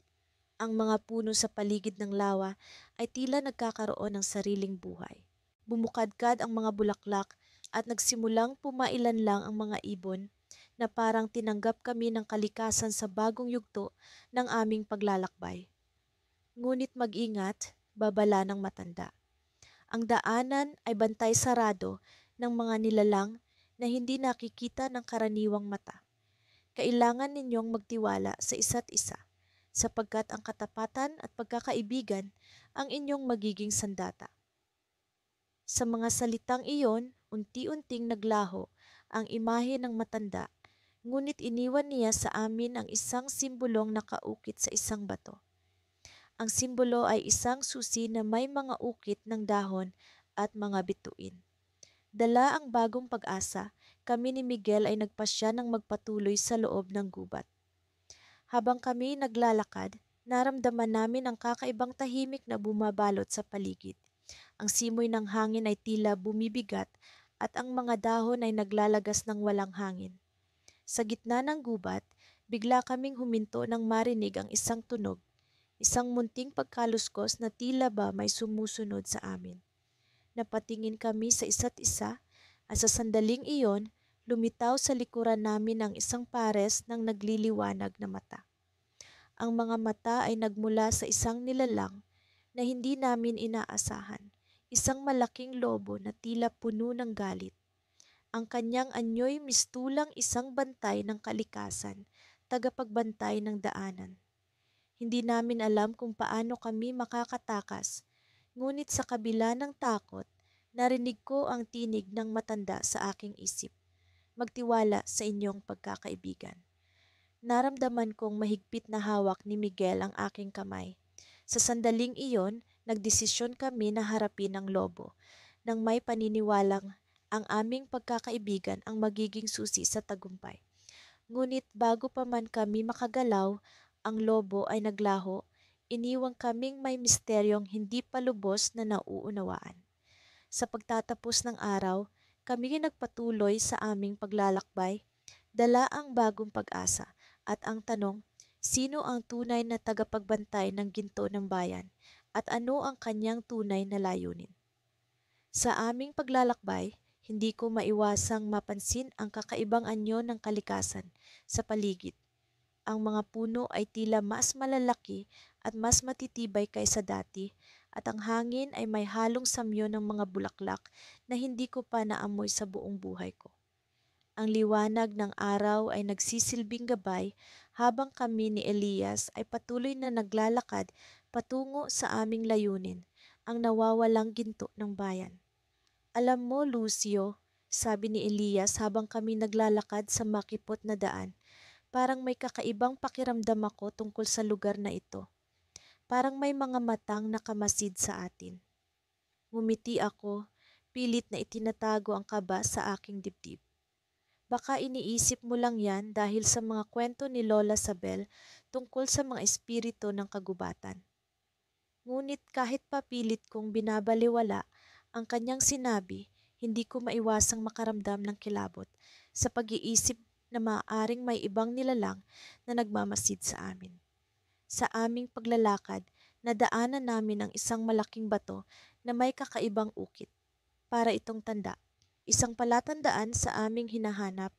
Ang mga puno sa paligid ng lawa ay tila nagkakaroon ng sariling buhay. Bumukadkad ang mga bulaklak at nagsimulang pumailan lang ang mga ibon na parang tinanggap kami ng kalikasan sa bagong yugto ng aming paglalakbay. Ngunit mag-ingat, babala ng matanda. Ang daanan ay bantay sarado ng mga nilalang na hindi nakikita ng karaniwang mata. Kailangan ninyong magtiwala sa isa't isa, sapagkat ang katapatan at pagkakaibigan ang inyong magiging sandata. Sa mga salitang iyon, unti-unting naglaho ang imahe ng matanda, ngunit iniwan niya sa amin ang isang simbolong nakaukit sa isang bato. Ang simbolo ay isang susi na may mga ukit ng dahon at mga bituin. Dala ang bagong pag-asa, kami ni Miguel ay nagpasya ng magpatuloy sa loob ng gubat. Habang kami naglalakad, naramdaman namin ang kakaibang tahimik na bumabalot sa paligid. Ang simoy ng hangin ay tila bumibigat at ang mga dahon ay naglalagas ng walang hangin. Sa gitna ng gubat, bigla kaming huminto nang marinig ang isang tunog, isang munting pagkaluskos na tila ba may sumusunod sa amin. Napatingin kami sa isa't isa at sa sandaling iyon, lumitaw sa likuran namin ang isang pares ng nagliliwanag na mata. Ang mga mata ay nagmula sa isang nilalang na hindi namin inaasahan, isang malaking lobo na tila puno ng galit. Ang kanyang anyo'y mistulang isang bantay ng kalikasan, tagapagbantay ng daanan. Hindi namin alam kung paano kami makakatakas, ngunit sa kabila ng takot, narinig ko ang tinig ng matanda sa aking isip. Magtiwala sa inyong pagkakaibigan. Naramdaman kong mahigpit na hawak ni Miguel ang aking kamay. Sa sandaling iyon, nagdesisyon kami na harapin ang lobo, nang may paniniwalang ang aming pagkakaibigan ang magiging susi sa tagumpay. Ngunit bago pa man kami makagalaw, ang lobo ay naglaho, iniwang kaming may misteryong hindi pa lubos na nauunawaan. Sa pagtatapos ng araw, kami nagpatuloy sa aming paglalakbay, dala ang bagong pag-asa at ang tanong, sino ang tunay na tagapagbantay ng ginto ng bayan at ano ang kanyang tunay na layunin? Sa aming paglalakbay, hindi ko maiwasang mapansin ang kakaibang anyo ng kalikasan sa paligid. Ang mga puno ay tila mas malalaki at mas matitibay kaysa dati at ang hangin ay may halong samyo ng mga bulaklak na hindi ko pa naamoy sa buong buhay ko. Ang liwanag ng araw ay nagsisilbing gabay habang kami ni Elias ay patuloy na naglalakad patungo sa aming layunin, ang nawawalang ginto ng bayan. Alam mo, Lucio, sabi ni Elias habang kami naglalakad sa makipot na daan, parang may kakaibang pakiramdam ako tungkol sa lugar na ito. Parang may mga matang nakamasid sa atin. Ngumiti ako, pilit na itinatago ang kaba sa aking dibdib. Baka iniisip mo lang yan dahil sa mga kwento ni Lola Sabel tungkol sa mga espiritu ng kagubatan. Ngunit kahit papilit kong binabaliwala ang kanyang sinabi, hindi ko maiwasang makaramdam ng kilabot sa pag-iisip na maaaring may ibang nilalang na nagmamasid sa amin. Sa aming paglalakad, nadaanan namin ang isang malaking bato na may kakaibang ukit. Para itong tanda, isang palatandaan sa aming hinahanap.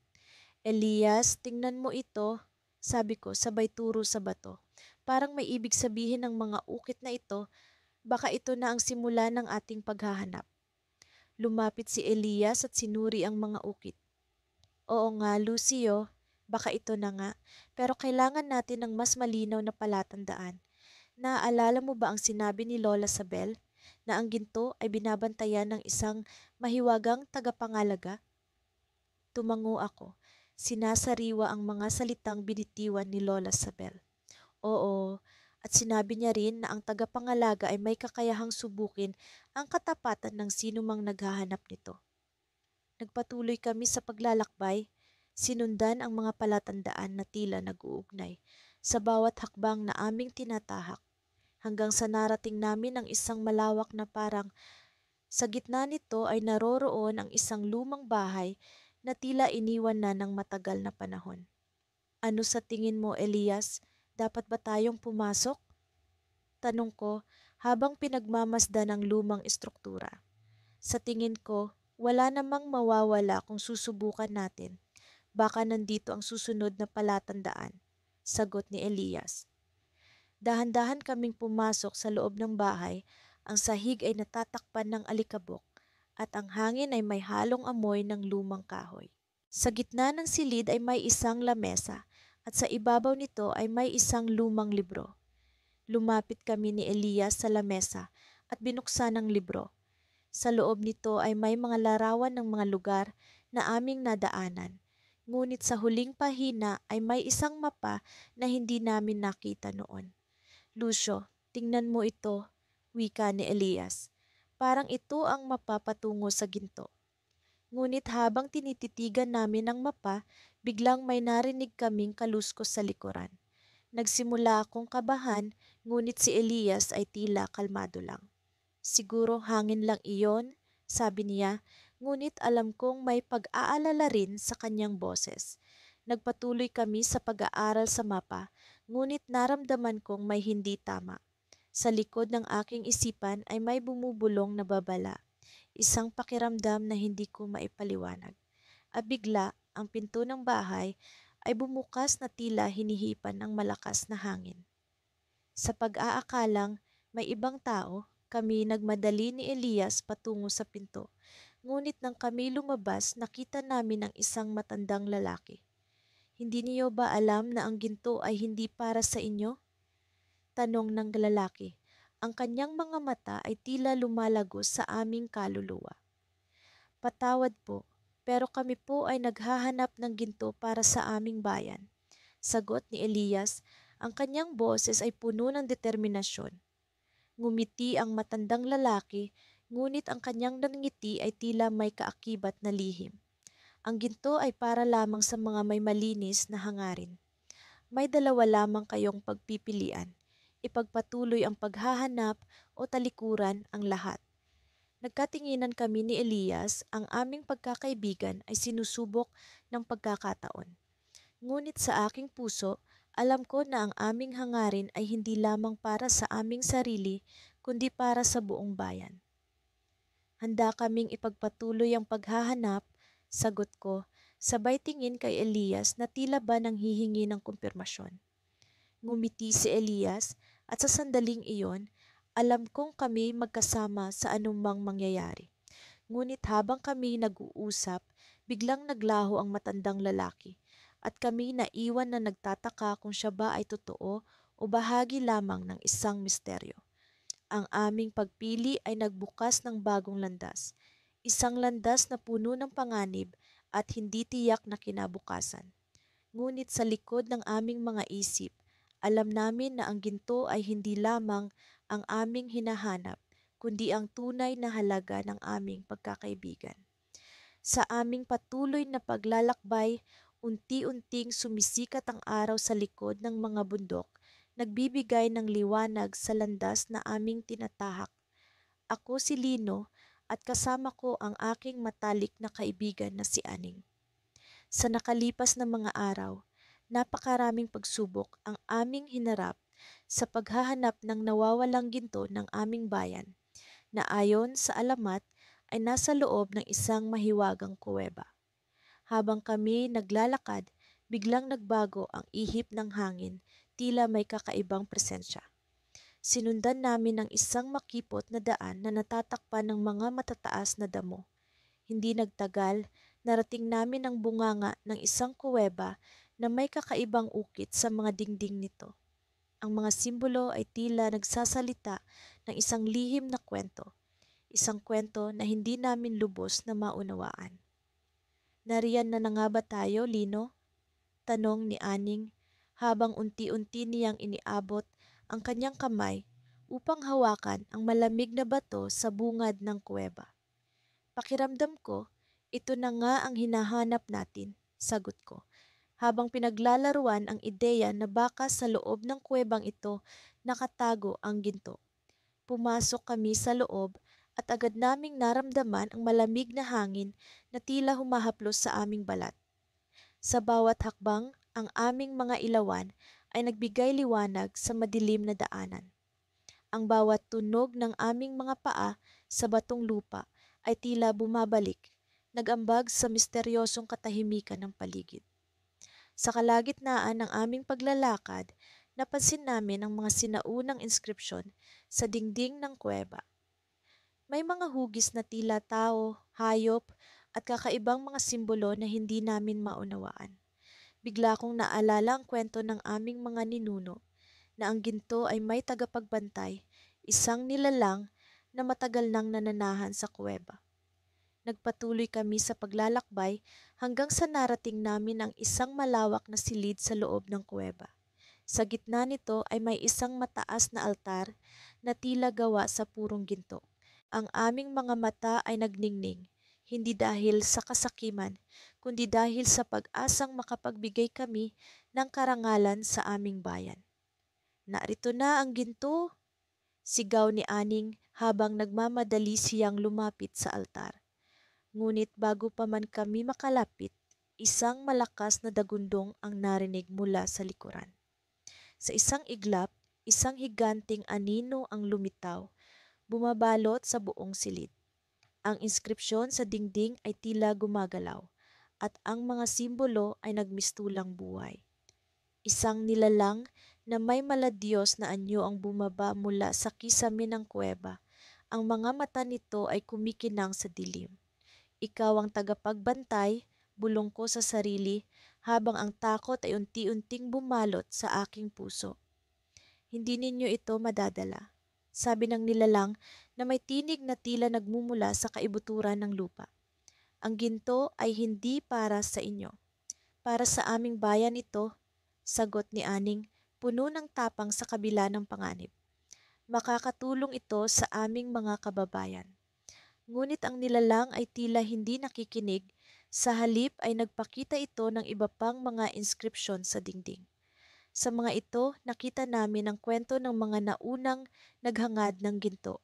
Elias, tingnan mo ito, sabi ko sabay turo sa bato. Parang may ibig sabihin ng mga ukit na ito, baka ito na ang simula ng ating paghahanap. Lumapit si Elias at sinuri ang mga ukit. Oo nga, Lucio, baka ito na nga, pero kailangan natin ng mas malinaw na palatandaan. Naaalala mo ba ang sinabi ni Lola Sabel na ang ginto ay binabantayan ng isang mahiwagang tagapangalaga? Tumango ako. Sinasariwa ang mga salitang binitiwan ni Lola Sabel. Oo, at sinabi niya rin na ang tagapangalaga ay may kakayahang subukin ang katapatan ng sinumang naghahanap nito. Nagpatuloy kami sa paglalakbay, sinundan ang mga palatandaan na tila nag-uugnay sa bawat hakbang na aming tinatahak hanggang sa narating namin ang isang malawak na parang sa gitna nito ay naroroon ang isang lumang bahay na tila iniwan na ng matagal na panahon. Ano sa tingin mo, Elias? Dapat ba tayong pumasok? Tanong ko habang pinagmamasdan ang lumang estruktura. Sa tingin ko, wala namang mawawala kung susubukan natin. Baka nandito ang susunod na palatandaan, sagot ni Elias. Dahan-dahan kaming pumasok sa loob ng bahay, ang sahig ay natatakpan ng alikabok at ang hangin ay may halong amoy ng lumang kahoy. Sa gitna ng silid ay may isang lamesa at sa ibabaw nito ay may isang lumang libro. Lumapit kami ni Elias sa lamesa at binuksan ang libro. Sa loob nito ay may mga larawan ng mga lugar na aming nadaanan. Ngunit sa huling pahina ay may isang mapa na hindi namin nakita noon. Lucio, tingnan mo ito, wika ni Elias. Parang ito ang mapa patungo sa ginto. Ngunit habang tinititigan namin ang mapa, biglang may narinig kaming kaluskos sa likuran. Nagsimula akong kabahan, ngunit si Elias ay tila kalmado lang. Siguro hangin lang iyon, sabi niya, ngunit alam kong may pag-aalala rin sa kanyang boses. Nagpatuloy kami sa pag-aaral sa mapa, ngunit naramdaman kong may hindi tama. Sa likod ng aking isipan ay may bumubulong na babala, isang pakiramdam na hindi ko maipaliwanag. At bigla, ang pinto ng bahay ay bumukas na tila hinihipan ng malakas na hangin. Sa pag-aakalang may ibang tao, kami nagmadali ni Elias patungo sa pinto. Ngunit nang kami lumabas, nakita namin ang isang matandang lalaki. Hindi niyo ba alam na ang ginto ay hindi para sa inyo? Tanong ng lalaki. Ang kanyang mga mata ay tila lumalagos sa aming kaluluwa. Patawad po, pero kami po ay naghahanap ng ginto para sa aming bayan. Sagot ni Elias, ang kanyang boses ay puno ng determinasyon. Ngumiti ang matandang lalaki, ngunit ang kanyang ngiti ay tila may kaakibat na lihim. Ang ginto ay para lamang sa mga may malinis na hangarin. May dalawa lamang kayong pagpipilian. Ipagpatuloy ang paghahanap o talikuran ang lahat. Nagkatinginan kami ni Elias, ang aming pagkakaibigan ay sinusubok ng pagkakataon. Ngunit sa aking puso, alam ko na ang aming hangarin ay hindi lamang para sa aming sarili, kundi para sa buong bayan. Handa kaming ipagpatuloy ang paghahanap, sagot ko, sabay tingin kay Elias na tila ba nang hihingi ng kumpirmasyon. Ngumiti si Elias at sa sandaling iyon, alam kong kami magkasama sa anumang mangyayari. Ngunit habang kami nag-uusap, biglang naglaho ang matandang lalaki at kami naiwan na nagtataka kung siya ba ay totoo o bahagi lamang ng isang misteryo. Ang aming pagpili ay nagbukas ng bagong landas, isang landas na puno ng panganib at hindi tiyak na kinabukasan. Ngunit sa likod ng aming mga isip, alam namin na ang ginto ay hindi lamang ang aming hinahanap, kundi ang tunay na halaga ng aming pagkakaibigan. Sa aming patuloy na paglalakbay, unti-unting sumisikat ang araw sa likod ng mga bundok, nagbibigay ng liwanag sa landas na aming tinatahak. Ako si Lino at kasama ko ang aking matalik na kaibigan na si Aning. Sa nakalipas na mga araw, napakaraming pagsubok ang aming hinarap sa paghahanap ng nawawalang ginto ng aming bayan na ayon sa alamat ay nasa loob ng isang mahiwagang kuweba. Habang kami naglalakad, biglang nagbago ang ihip ng hangin, tila may kakaibang presensya. Sinundan namin ang isang makipot na daan na natatakpan ng mga matataas na damo. Hindi nagtagal, narating namin ang bunganga ng isang kuweba na may kakaibang ukit sa mga dingding nito. Ang mga simbolo ay tila nagsasalita ng isang lihim na kwento, isang kwento na hindi namin lubos na maunawaan. Nariyan na nga ba tayo, Lino? Tanong ni Aning habang unti-unti niyang iniabot ang kanyang kamay upang hawakan ang malamig na bato sa bungad ng kuweba. Pakiramdam ko, ito na nga ang hinahanap natin, sagot ko, habang pinaglalaruan ang ideya na baka sa loob ng kuwebang ito nakatago ang ginto. Pumasok kami sa loob at agad naming naramdaman ang malamig na hangin na tila humahaplos sa aming balat. Sa bawat hakbang, ang aming mga ilawan ay nagbigay liwanag sa madilim na daanan. Ang bawat tunog ng aming mga paa sa batong lupa ay tila bumabalik, nag-ambag sa misteryosong katahimikan ng paligid. Sa kalagitnaan ng aming paglalakad, napansin namin ang mga sinaunang inskripsyon sa dingding ng kuweba. May mga hugis na tila tao, hayop, at kakaibang mga simbolo na hindi namin maunawaan. Bigla kong naalala ang kwento ng aming mga ninuno na ang ginto ay may tagapagbantay, isang nilalang na matagal nang nananahan sa kuweba. Nagpatuloy kami sa paglalakbay hanggang sa narating namin ang isang malawak na silid sa loob ng kuweba. Sa gitna nito ay may isang mataas na altar na tila gawa sa purong ginto. Ang aming mga mata ay nagningning, hindi dahil sa kasakiman, kundi dahil sa pag-asang makapagbigay kami ng karangalan sa aming bayan. Narito na ang ginto, sigaw ni Aning habang nagmamadali siyang lumapit sa altar. Ngunit bago pa man kami makalapit, isang malakas na dagundong ang narinig mula sa likuran. Sa isang iglap, isang higanting anino ang lumitaw, bumabalot sa buong silid. Ang inskripsyon sa dingding ay tila gumagalaw at ang mga simbolo ay nagmistulang buhay. Isang nilalang na may maladyos na anyo ang bumaba mula sa kisame ng kuweba. Ang mga mata nito ay kumikinang sa dilim. Ikaw ang tagapagbantay, bulong ko sa sarili habang ang takot ay unti-unting bumalot sa aking puso. Hindi ninyo ito madadala, sabi ng nilalang na may tinig na tila nagmumula sa kaibuturan ng lupa. Ang ginto ay hindi para sa inyo. Para sa aming bayan ito, sagot ni Aning, puno ng tapang sa kabila ng panganib. Makakatulong ito sa aming mga kababayan. Ngunit ang nilalang ay tila hindi nakikinig, sa halip ay nagpakita ito ng iba pang mga inskripsyon sa dingding. Sa mga ito, nakita namin ang kwento ng mga naunang naghangad ng ginto,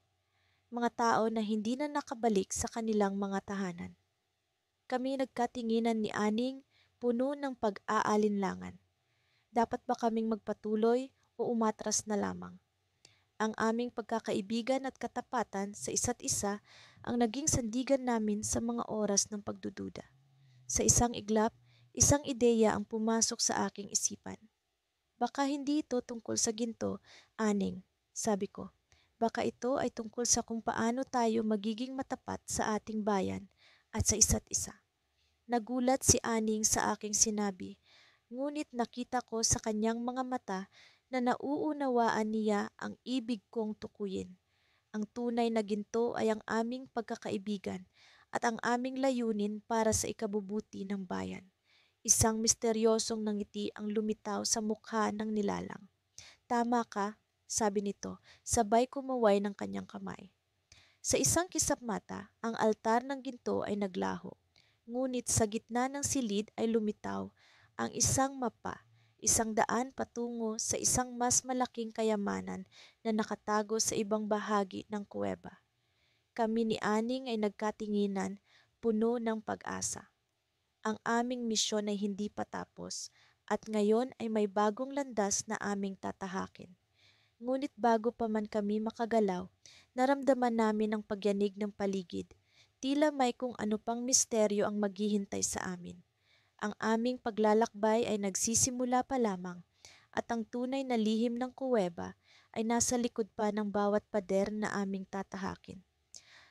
mga tao na hindi na nakabalik sa kanilang mga tahanan. Kami nagkatinginan ni Aning, puno ng pag-aalinlangan. Dapat ba kaming magpatuloy o umatras na lamang? Ang aming pagkakaibigan at katapatan sa isa't isa ang naging sandigan namin sa mga oras ng pagdududa. Sa isang iglap, isang ideya ang pumasok sa aking isipan. Baka hindi ito tungkol sa ginto, Aning, sabi ko. Baka ito ay tungkol sa kung paano tayo magiging matapat sa ating bayan at sa isa't isa. Nagulat si Aning sa aking sinabi, ngunit nakita ko sa kanyang mga mata na nauunawaan niya ang ibig kong tukuyin. Ang tunay na ginto ay ang aming pagkakaibigan at ang aming layunin para sa ikabubuti ng bayan. Isang misteryosong nangiti ang lumitaw sa mukha ng nilalang. Tama ka, sabi nito, sabay kumuway ng kanyang kamay. Sa isang kisap mata, ang altar ng ginto ay naglaho. Ngunit sa gitna ng silid ay lumitaw ang isang mapa, isang daan patungo sa isang mas malaking kayamanan na nakatago sa ibang bahagi ng kuweba. Kami ni Aning ay nagkatinginan, puno ng pag-asa. Ang aming misyon ay hindi patapos at ngayon ay may bagong landas na aming tatahakin. Ngunit bago pa man kami makagalaw, naramdaman namin ang pagyanig ng paligid. Tila may kung ano pang misteryo ang maghihintay sa amin. Ang aming paglalakbay ay nagsisimula pa lamang at ang tunay na lihim ng kuweba ay nasa likod pa ng bawat pader na aming tatahakin.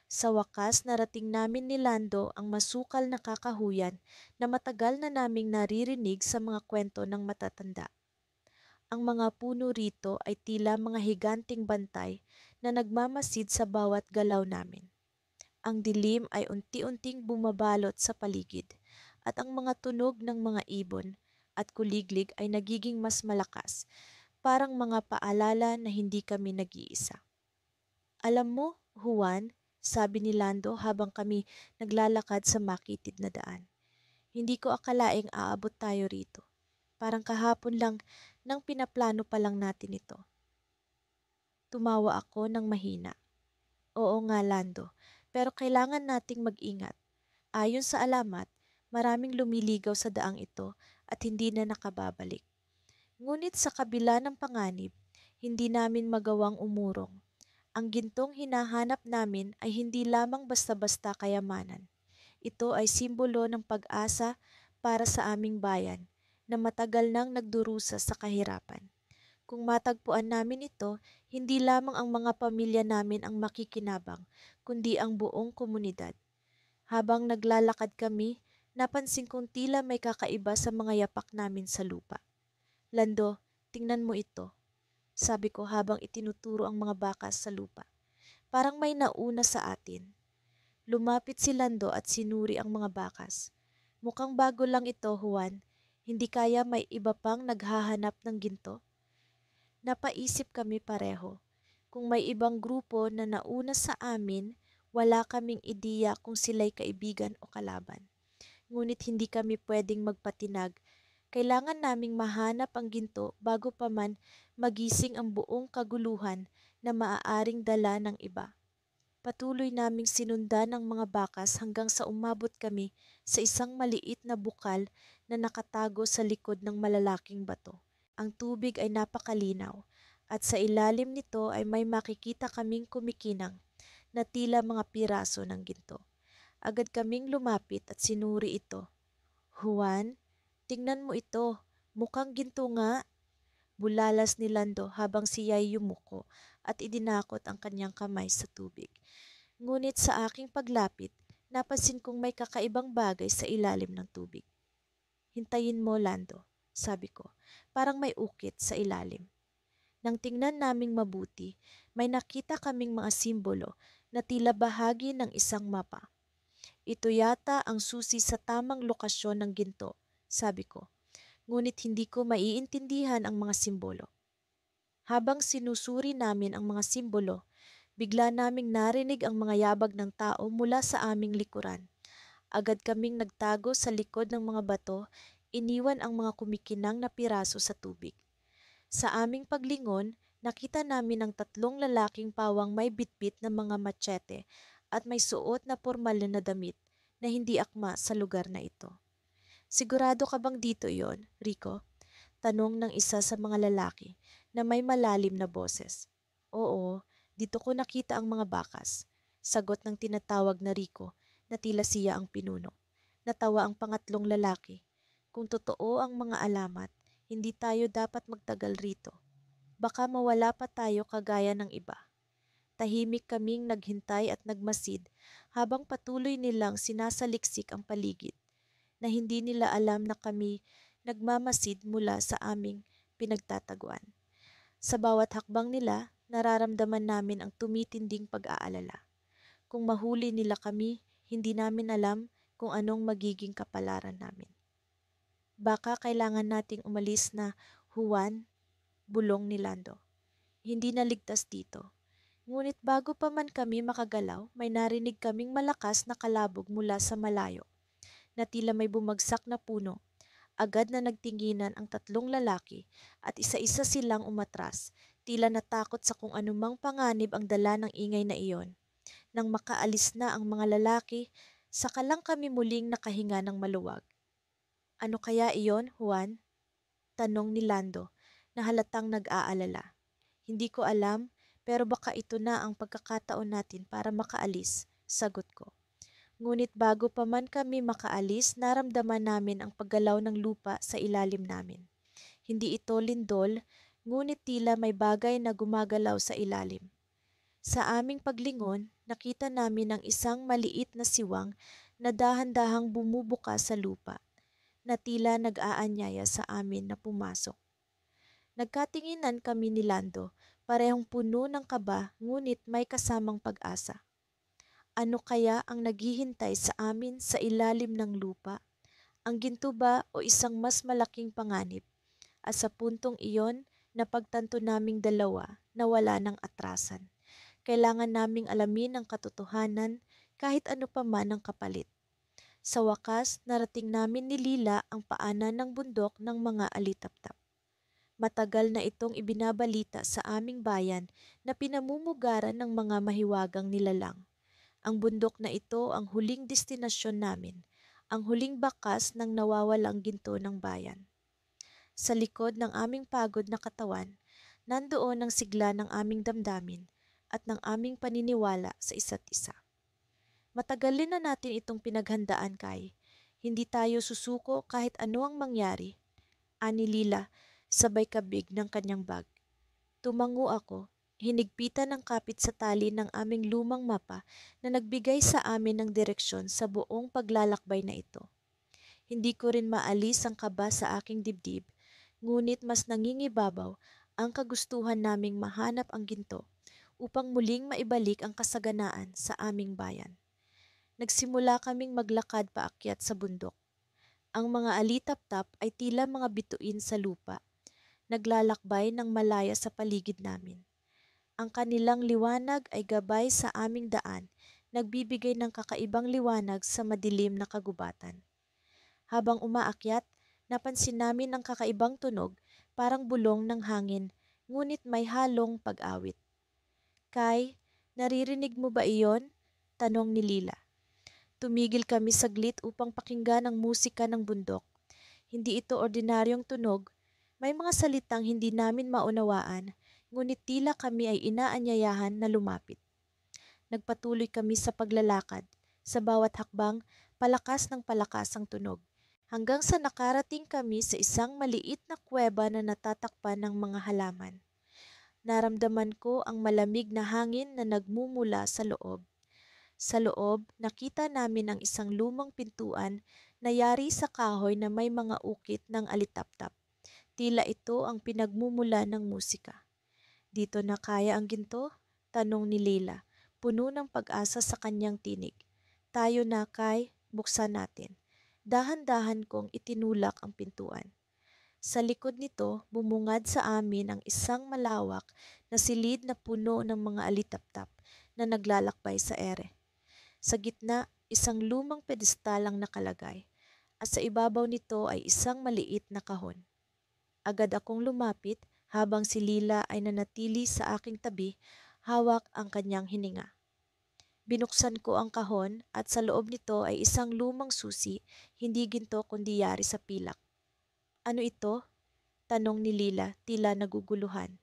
Sa wakas, narating namin ni Lando ang masukal na kakahuyan na matagal na naming naririnig sa mga kwento ng matatanda. Ang mga puno rito ay tila mga higanting bantay na nagmamasid sa bawat galaw namin. Ang dilim ay unti-unting bumabalot sa paligid at ang mga tunog ng mga ibon at kuliglig ay nagiging mas malakas, parang mga paalala na hindi kami nag-iisa. Alam mo, Juan, sabi ni Lando habang kami naglalakad sa makitid na daan. Hindi ko akalaing aabot tayo rito. Parang kahapon lang nang pinaplano pa lang natin ito. Tumawa ako ng mahina. Oo nga, Lando, pero kailangan nating mag-ingat. Ayon sa alamat, maraming lumiligaw sa daang ito at hindi na nakababalik. Ngunit sa kabila ng panganib, hindi namin magawang umurong. Ang gintong hinahanap namin ay hindi lamang basta-basta kayamanan. Ito ay simbolo ng pag-asa para sa aming bayan na matagal nang nagdurusa sa kahirapan. Kung matagpuan namin ito, hindi lamang ang mga pamilya namin ang makikinabang, kundi ang buong komunidad. Habang naglalakad kami, napansin kong tila may kakaiba sa mga yapak namin sa lupa. Lando, tingnan mo ito, sabi ko habang itinuturo ang mga bakas sa lupa. Parang may nauna sa atin. Lumapit si Lando at sinuri ang mga bakas. Mukhang bago lang ito, Juan. Hindi kaya may iba pang naghahanap ng ginto? Napaisip kami pareho. Kung may ibang grupo na nauna sa amin, wala kaming ideya kung sila'y kaibigan o kalaban. Ngunit hindi kami pwedeng magpatinag. Kailangan naming mahanap ang ginto bago pa man magising ang buong kaguluhan na maaaring dala ng iba. Patuloy naming sinundan ang mga bakas hanggang sa umabot kami sa isang maliit na bukal na nakatago sa likod ng malalaking bato. Ang tubig ay napakalinaw at sa ilalim nito ay may makikita kaming kumikinang na tila mga piraso ng ginto. Agad kaming lumapit at sinuri ito. Juan, tingnan mo ito. Mukhang ginto nga. Bulalas ni Lando habang siya'y yumuko at idinakot ang kanyang kamay sa tubig. Ngunit sa aking paglapit, napansin kong may kakaibang bagay sa ilalim ng tubig. Hintayin mo, Lando, sabi ko, parang may ukit sa ilalim. Nang tingnan naming mabuti, may nakita kaming mga simbolo na tila bahagi ng isang mapa. Ito yata ang susi sa tamang lokasyon ng ginto, sabi ko. Ngunit hindi ko maiintindihan ang mga simbolo. Habang sinusuri namin ang mga simbolo, bigla naming narinig ang mga yabag ng tao mula sa aming likuran. Agad kaming nagtago sa likod ng mga bato, iniwan ang mga kumikinang na piraso sa tubig. Sa aming paglingon, nakita namin ang tatlong lalaking pawang may bitbit na mga machete at may suot na pormal na damit na hindi akma sa lugar na ito. Sigurado ka bang dito yon, Rico? Tanong ng isa sa mga lalaki na may malalim na boses. Oo, dito ko nakita ang mga bakas. Sagot ng tinatawag na Rico na tila siya ang pinuno. Natawa ang pangatlong lalaki. Kung totoo ang mga alamat, hindi tayo dapat magtagal rito. Baka mawala pa tayo kagaya ng iba. Tahimik kaming naghintay at nagmasid habang patuloy nilang sinasaliksik ang paligid. na hindi nila alam na kami nagmamasid mula sa aming pinagtataguan. Sa bawat hakbang nila, nararamdaman namin ang tumitinding pag-aalala. Kung mahuli nila kami, hindi namin alam kung anong magiging kapalaran namin. Baka kailangan nating umalis na, Juan, bulong ni Lando. Hindi na ligtas dito. Ngunit bago pa man kami makagalaw, may narinig kaming malakas na kalabog mula sa malayo, na tila may bumagsak na puno. Agad na nagtinginan ang tatlong lalaki at isa-isa silang umatras, tila natakot sa kung anumang panganib ang dala ng ingay na iyon. Nang makaalis na ang mga lalaki, saka lang kami muling nakahinga ng maluwag. Ano kaya iyon, Juan? Tanong ni Lando, na halatang nag-aalala. Hindi ko alam, pero baka ito na ang pagkakataon natin para makaalis, sagot ko. Ngunit bago pa man kami makaalis, naramdaman namin ang paggalaw ng lupa sa ilalim namin. Hindi ito lindol, ngunit tila may bagay na gumagalaw sa ilalim. Sa aming paglingon, nakita namin ang isang maliit na siwang na dahan-dahang bumubuka sa lupa, na tila nag-aanyaya sa amin na pumasok. Nagkatinginan kami ni Lando, parehong puno ng kaba ngunit may kasamang pag-asa. Ano kaya ang naghihintay sa amin sa ilalim ng lupa? Ang ginto ba o isang mas malaking panganib? At sa puntong iyon, napagtanto naming dalawa na wala ng atrasan. Kailangan naming alamin ang katotohanan kahit ano pa man ang kapalit. Sa wakas, narating namin ni Lila ang paanan ng bundok ng mga alitaptap. Matagal na itong ibinabalita sa aming bayan na pinamumugaran ng mga mahiwagang nilalang. Ang bundok na ito ang huling destinasyon namin, ang huling bakas ng nawawalang ginto ng bayan. Sa likod ng aming pagod na katawan, nandoon ang sigla ng aming damdamin at ng aming paniniwala sa isa't isa. Matagalin na natin itong pinaghandaan, Kai. Hindi tayo susuko kahit ano ang mangyari. Ani Lila, sabay kabig ng kanyang bag. Tumango ako, hinigpitan ng kapit sa tali ng aming lumang mapa na nagbigay sa amin ng direksyon sa buong paglalakbay na ito. Hindi ko rin maalis ang kaba sa aking dibdib, ngunit mas nangingibabaw ang kagustuhan naming mahanap ang ginto upang muling maibalik ang kasaganaan sa aming bayan. Nagsimula kaming maglakad paakyat sa bundok. Ang mga alitaptap ay tila mga bituin sa lupa, naglalakbay ng malaya sa paligid namin. Ang kanilang liwanag ay gabay sa aming daan, nagbibigay ng kakaibang liwanag sa madilim na kagubatan. Habang umaakyat, napansin namin ang kakaibang tunog, parang bulong ng hangin, ngunit may halong pag-awit. Kai, naririnig mo ba iyon? Tanong ni Lila. Tumigil kami saglit upang pakinggan ang musika ng bundok. Hindi ito ordinaryong tunog. May mga salitang hindi namin maunawaan, ngunit tila kami ay inaanyayahan na lumapit. Nagpatuloy kami sa paglalakad. Sa bawat hakbang, palakas ng palakas ang tunog. Hanggang sa nakarating kami sa isang maliit na kuweba na natatakpan ng mga halaman. Naramdaman ko ang malamig na hangin na nagmumula sa loob. Sa loob, nakita namin ang isang lumang pintuan na yari sa kahoy na may mga ukit ng alitaptap. Tila ito ang pinagmumula ng musika. Dito na kaya ang ginto? Tanong ni Leila, puno ng pag-asa sa kanyang tinig. Tayo na, Kai, buksan natin. Dahan-dahan kong itinulak ang pintuan. Sa likod nito, bumungad sa amin ang isang malawak na silid na puno ng mga alitaptap na naglalakbay sa ere. Sa gitna, isang lumang pedestal ang nakalagay, at sa ibabaw nito ay isang maliit na kahon. Agad akong lumapit habang si Lila ay nanatili sa aking tabi, hawak ang kanyang hininga. Binuksan ko ang kahon at sa loob nito ay isang lumang susi, hindi ginto kundi yari sa pilak. Ano ito? Tanong ni Lila, tila naguguluhan.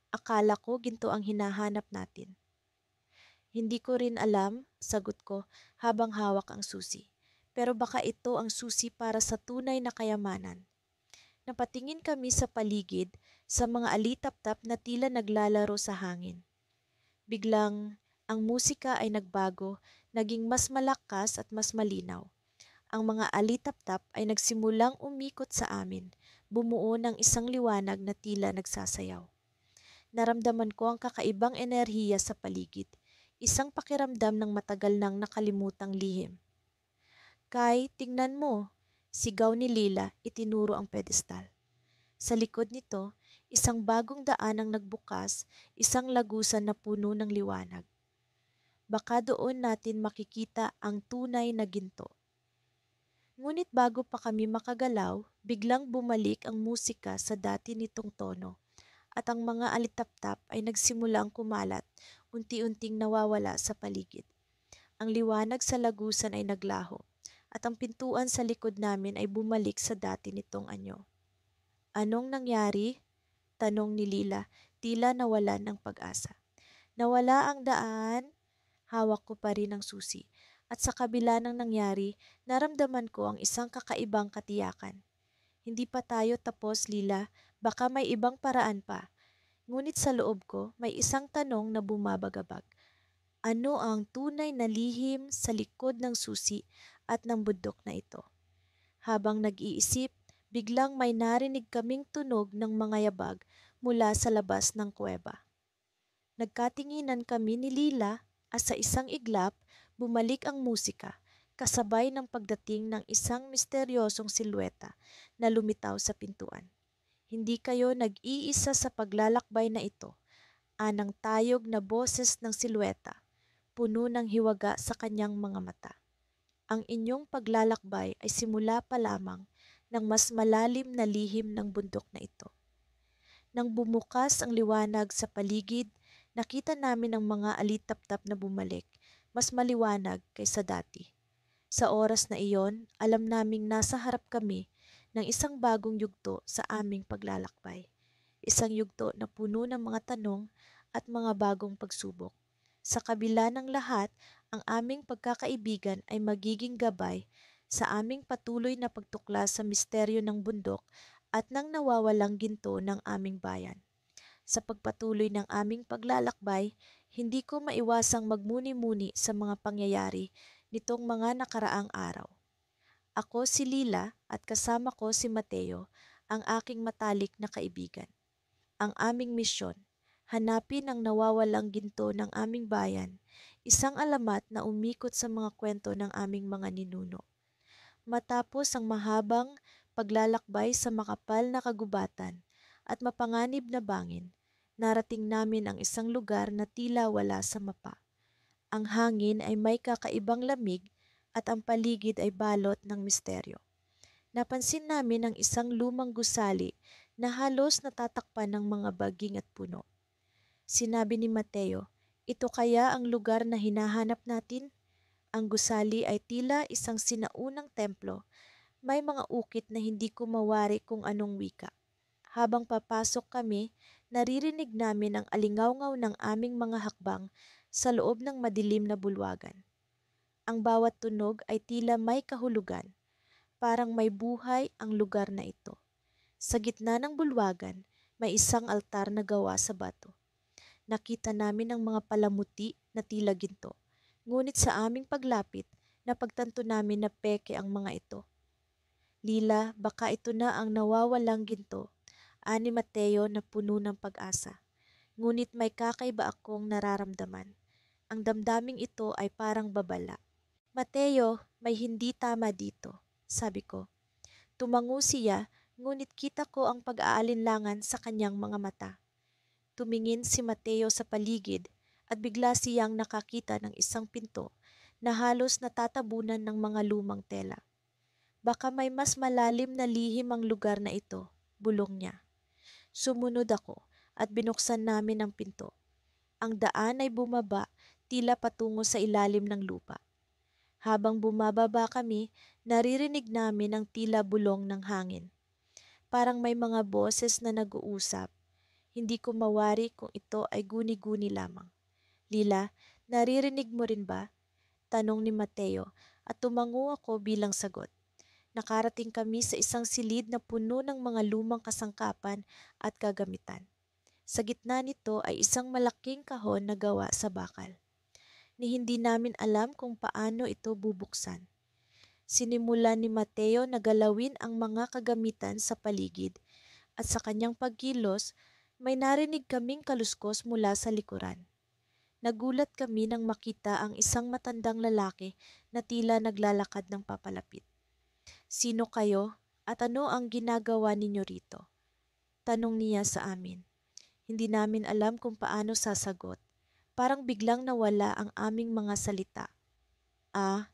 Akala ko ginto ang hinahanap natin. Hindi ko rin alam, sagot ko habang hawak ang susi. Pero baka ito ang susi para sa tunay na kayamanan. Napatingin kami sa paligid sa mga alitaptap na tila naglalaro sa hangin. Biglang, ang musika ay nagbago, naging mas malakas at mas malinaw. Ang mga alitaptap ay nagsimulang umikot sa amin, bumuo ng isang liwanag na tila nagsasayaw. Naramdaman ko ang kakaibang enerhiya sa paligid, isang pakiramdam ng matagal nang nakalimutang lihim. Kai, tingnan mo, sigaw ni Lila, itinuro ang pedestal. Sa likod nito, isang bagong daan ang nagbukas, isang lagusan na puno ng liwanag. Baka doon natin makikita ang tunay na ginto. Ngunit bago pa kami makagalaw, biglang bumalik ang musika sa dati nitong tono at ang mga alitaptap ay nagsimulang kumalat, unti-unting nawawala sa paligid. Ang liwanag sa lagusan ay naglaho at ang pintuan sa likod namin ay bumalik sa dati nitong anyo. Anong nangyari? Tanong ni Lila, tila nawalan ng pag-asa. Nawala ang daan? Hawak ko pa rin ang susi. At sa kabila ng nangyari, naramdaman ko ang isang kakaibang katiyakan. Hindi pa tayo tapos, Lila. Baka may ibang paraan pa. Ngunit sa loob ko, may isang tanong na bumabagabag. Ano ang tunay na lihim sa likod ng susi at ng bundok na ito? Habang nag-iisip, biglang may narinig kaming tunog ng mga yabag mula sa labas ng kuweba. Nagkatinginan kami ni Lila at sa isang iglap, bumalik ang musika, kasabay ng pagdating ng isang misteryosong silweta na lumitaw sa pintuan. Hindi kayo nag-iisa sa paglalakbay na ito. Anang tayog na boses ng silweta, puno ng hiwaga sa kanyang mga mata. Ang inyong paglalakbay ay simula pa lamang ng mas malalim na lihim ng bundok na ito. Nang bumukas ang liwanag sa paligid, nakita namin ang mga alitaptap na bumalik, mas maliwanag kaysa dati. Sa oras na iyon, alam naming nasa harap kami ng isang bagong yugto sa aming paglalakbay. Isang yugto na puno ng mga tanong at mga bagong pagsubok. Sa kabila ng lahat, ang aming pagkakaibigan ay magiging gabay sa aming patuloy na pagtuklas sa misteryo ng bundok at ng nawawalang ginto ng aming bayan. Sa pagpatuloy ng aming paglalakbay, hindi ko maiwasang magmuni-muni sa mga pangyayari nitong mga nakaraang araw. Ako si Lila at kasama ko si Mateo, ang aking matalik na kaibigan. Ang aming misyon, hanapin ang nawawalang ginto ng aming bayan, isang alamat na umikot sa mga kwento ng aming mga ninuno. Matapos ang mahabang paglalakbay sa makapal na kagubatan at mapanganib na bangin, narating namin ang isang lugar na tila wala sa mapa. Ang hangin ay may kakaibang lamig at ang paligid ay balot ng misteryo. Napansin namin ang isang lumang gusali na halos natatakpan ng mga baging at puno. Sinabi ni Mateo, ito kaya ang lugar na hinahanap natin? Ang gusali ay tila isang sinaunang templo. May mga ukit na hindi ko mawari kung anong wika. Habang papasok kami, naririnig namin ang alingawngaw ng aming mga hakbang sa loob ng madilim na bulwagan. Ang bawat tunog ay tila may kahulugan, parang may buhay ang lugar na ito. Sa gitna ng bulwagan, may isang altar na gawa sa bato. Nakita namin ang mga palamuti na tila ginto. Ngunit sa aming paglapit, napagtanto namin na peke ang mga ito. Lila, baka ito na ang nawawalang ginto, ani Mateo na puno ng pag-asa. Ngunit may kakaiba akong nararamdaman. Ang damdaming ito ay parang babala. Mateo, may hindi tama dito, sabi ko. Tumango siya, ngunit kita ko ang pag-aalinlangan sa kanyang mga mata. Tumingin si Mateo sa paligid at bigla siyang nakakita ng isang pinto na halos natatabunan ng mga lumang tela. Baka may mas malalim na lihim ang lugar na ito, bulong niya. Sumunod ako at binuksan namin ang pinto. Ang daan ay bumaba, tila patungo sa ilalim ng lupa. Habang bumababa kami, naririnig namin ang tila bulong ng hangin. Parang may mga boses na nag-uusap. Hindi ko mawari kung ito ay guni-guni lamang. Lila, naririnig mo rin ba? Tanong ni Mateo at tumango ako bilang sagot. Nakarating kami sa isang silid na puno ng mga lumang kasangkapan at kagamitan. Sa gitna nito ay isang malaking kahon na gawa sa bakal. Ni hindi namin alam kung paano ito bubuksan. Sinimulan ni Mateo na galawin ang mga kagamitan sa paligid at sa kanyang pagkilos may narinig kaming kaluskos mula sa likuran. Nagulat kami nang makita ang isang matandang lalaki na tila naglalakad ng papalapit. "Sino kayo at ano ang ginagawa ninyo rito?" Tanong niya sa amin. Hindi namin alam kung paano sasagot. Parang biglang nawala ang aming mga salita. "Ah,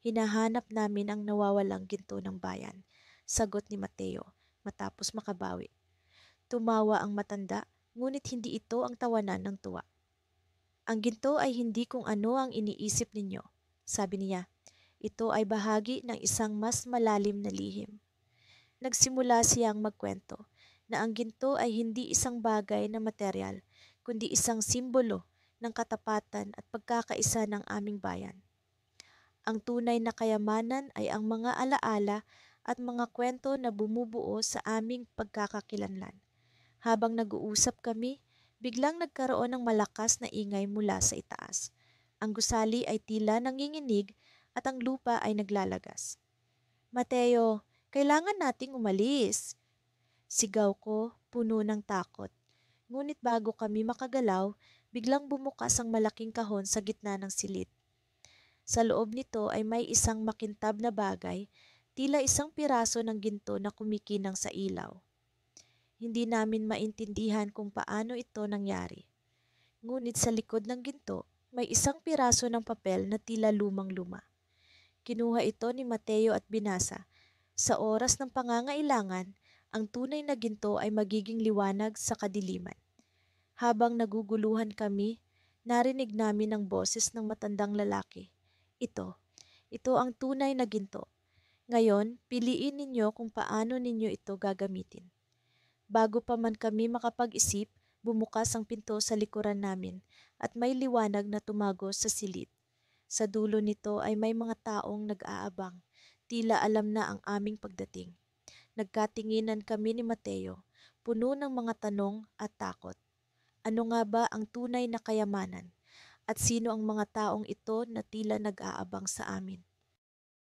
hinahanap namin ang nawawalang ginto ng bayan," sagot ni Mateo matapos makabawi. Tumawa ang matanda, ngunit hindi ito ang tawanan ng tuwa. "Ang ginto ay hindi kung ano ang iniisip ninyo," sabi niya. "Ito ay bahagi ng isang mas malalim na lihim." Nagsimula siyang magkwento na ang ginto ay hindi isang bagay na materyal, kundi isang simbolo ng katapatan at pagkakaisa ng aming bayan. Ang tunay na kayamanan ay ang mga alaala at mga kwento na bumubuo sa aming pagkakakilanlan. Habang nag-uusap kami, biglang nagkaroon ng malakas na ingay mula sa itaas. Ang gusali ay tila nanginginig at ang lupa ay naglalagas. "Mateo, kailangan nating umalis," sigaw ko, puno ng takot. Ngunit bago kami makagalaw, biglang bumukas ang malaking kahon sa gitna ng silid. Sa loob nito ay may isang makintab na bagay, tila isang piraso ng ginto na kumikinang sa ilaw. Hindi namin maintindihan kung paano ito nangyari. Ngunit sa likod ng ginto, may isang piraso ng papel na tila lumang-luma. Kinuha ito ni Mateo at binasa. Sa oras ng pangangailangan, ang tunay na ginto ay magiging liwanag sa kadiliman. Habang naguguluhan kami, narinig namin ang boses ng matandang lalaki. Ito ang tunay na ginto. Ngayon, piliin ninyo kung paano ninyo ito gagamitin." Bago pa man kami makapag-isip, bumukas ang pinto sa likuran namin at may liwanag na tumagos sa silid. Sa dulo nito ay may mga taong nag-aabang, tila alam na ang aming pagdating. Nagkatinginan kami ni Mateo, puno ng mga tanong at takot. Ano nga ba ang tunay na kayamanan? At sino ang mga taong ito na tila nag-aabang sa amin?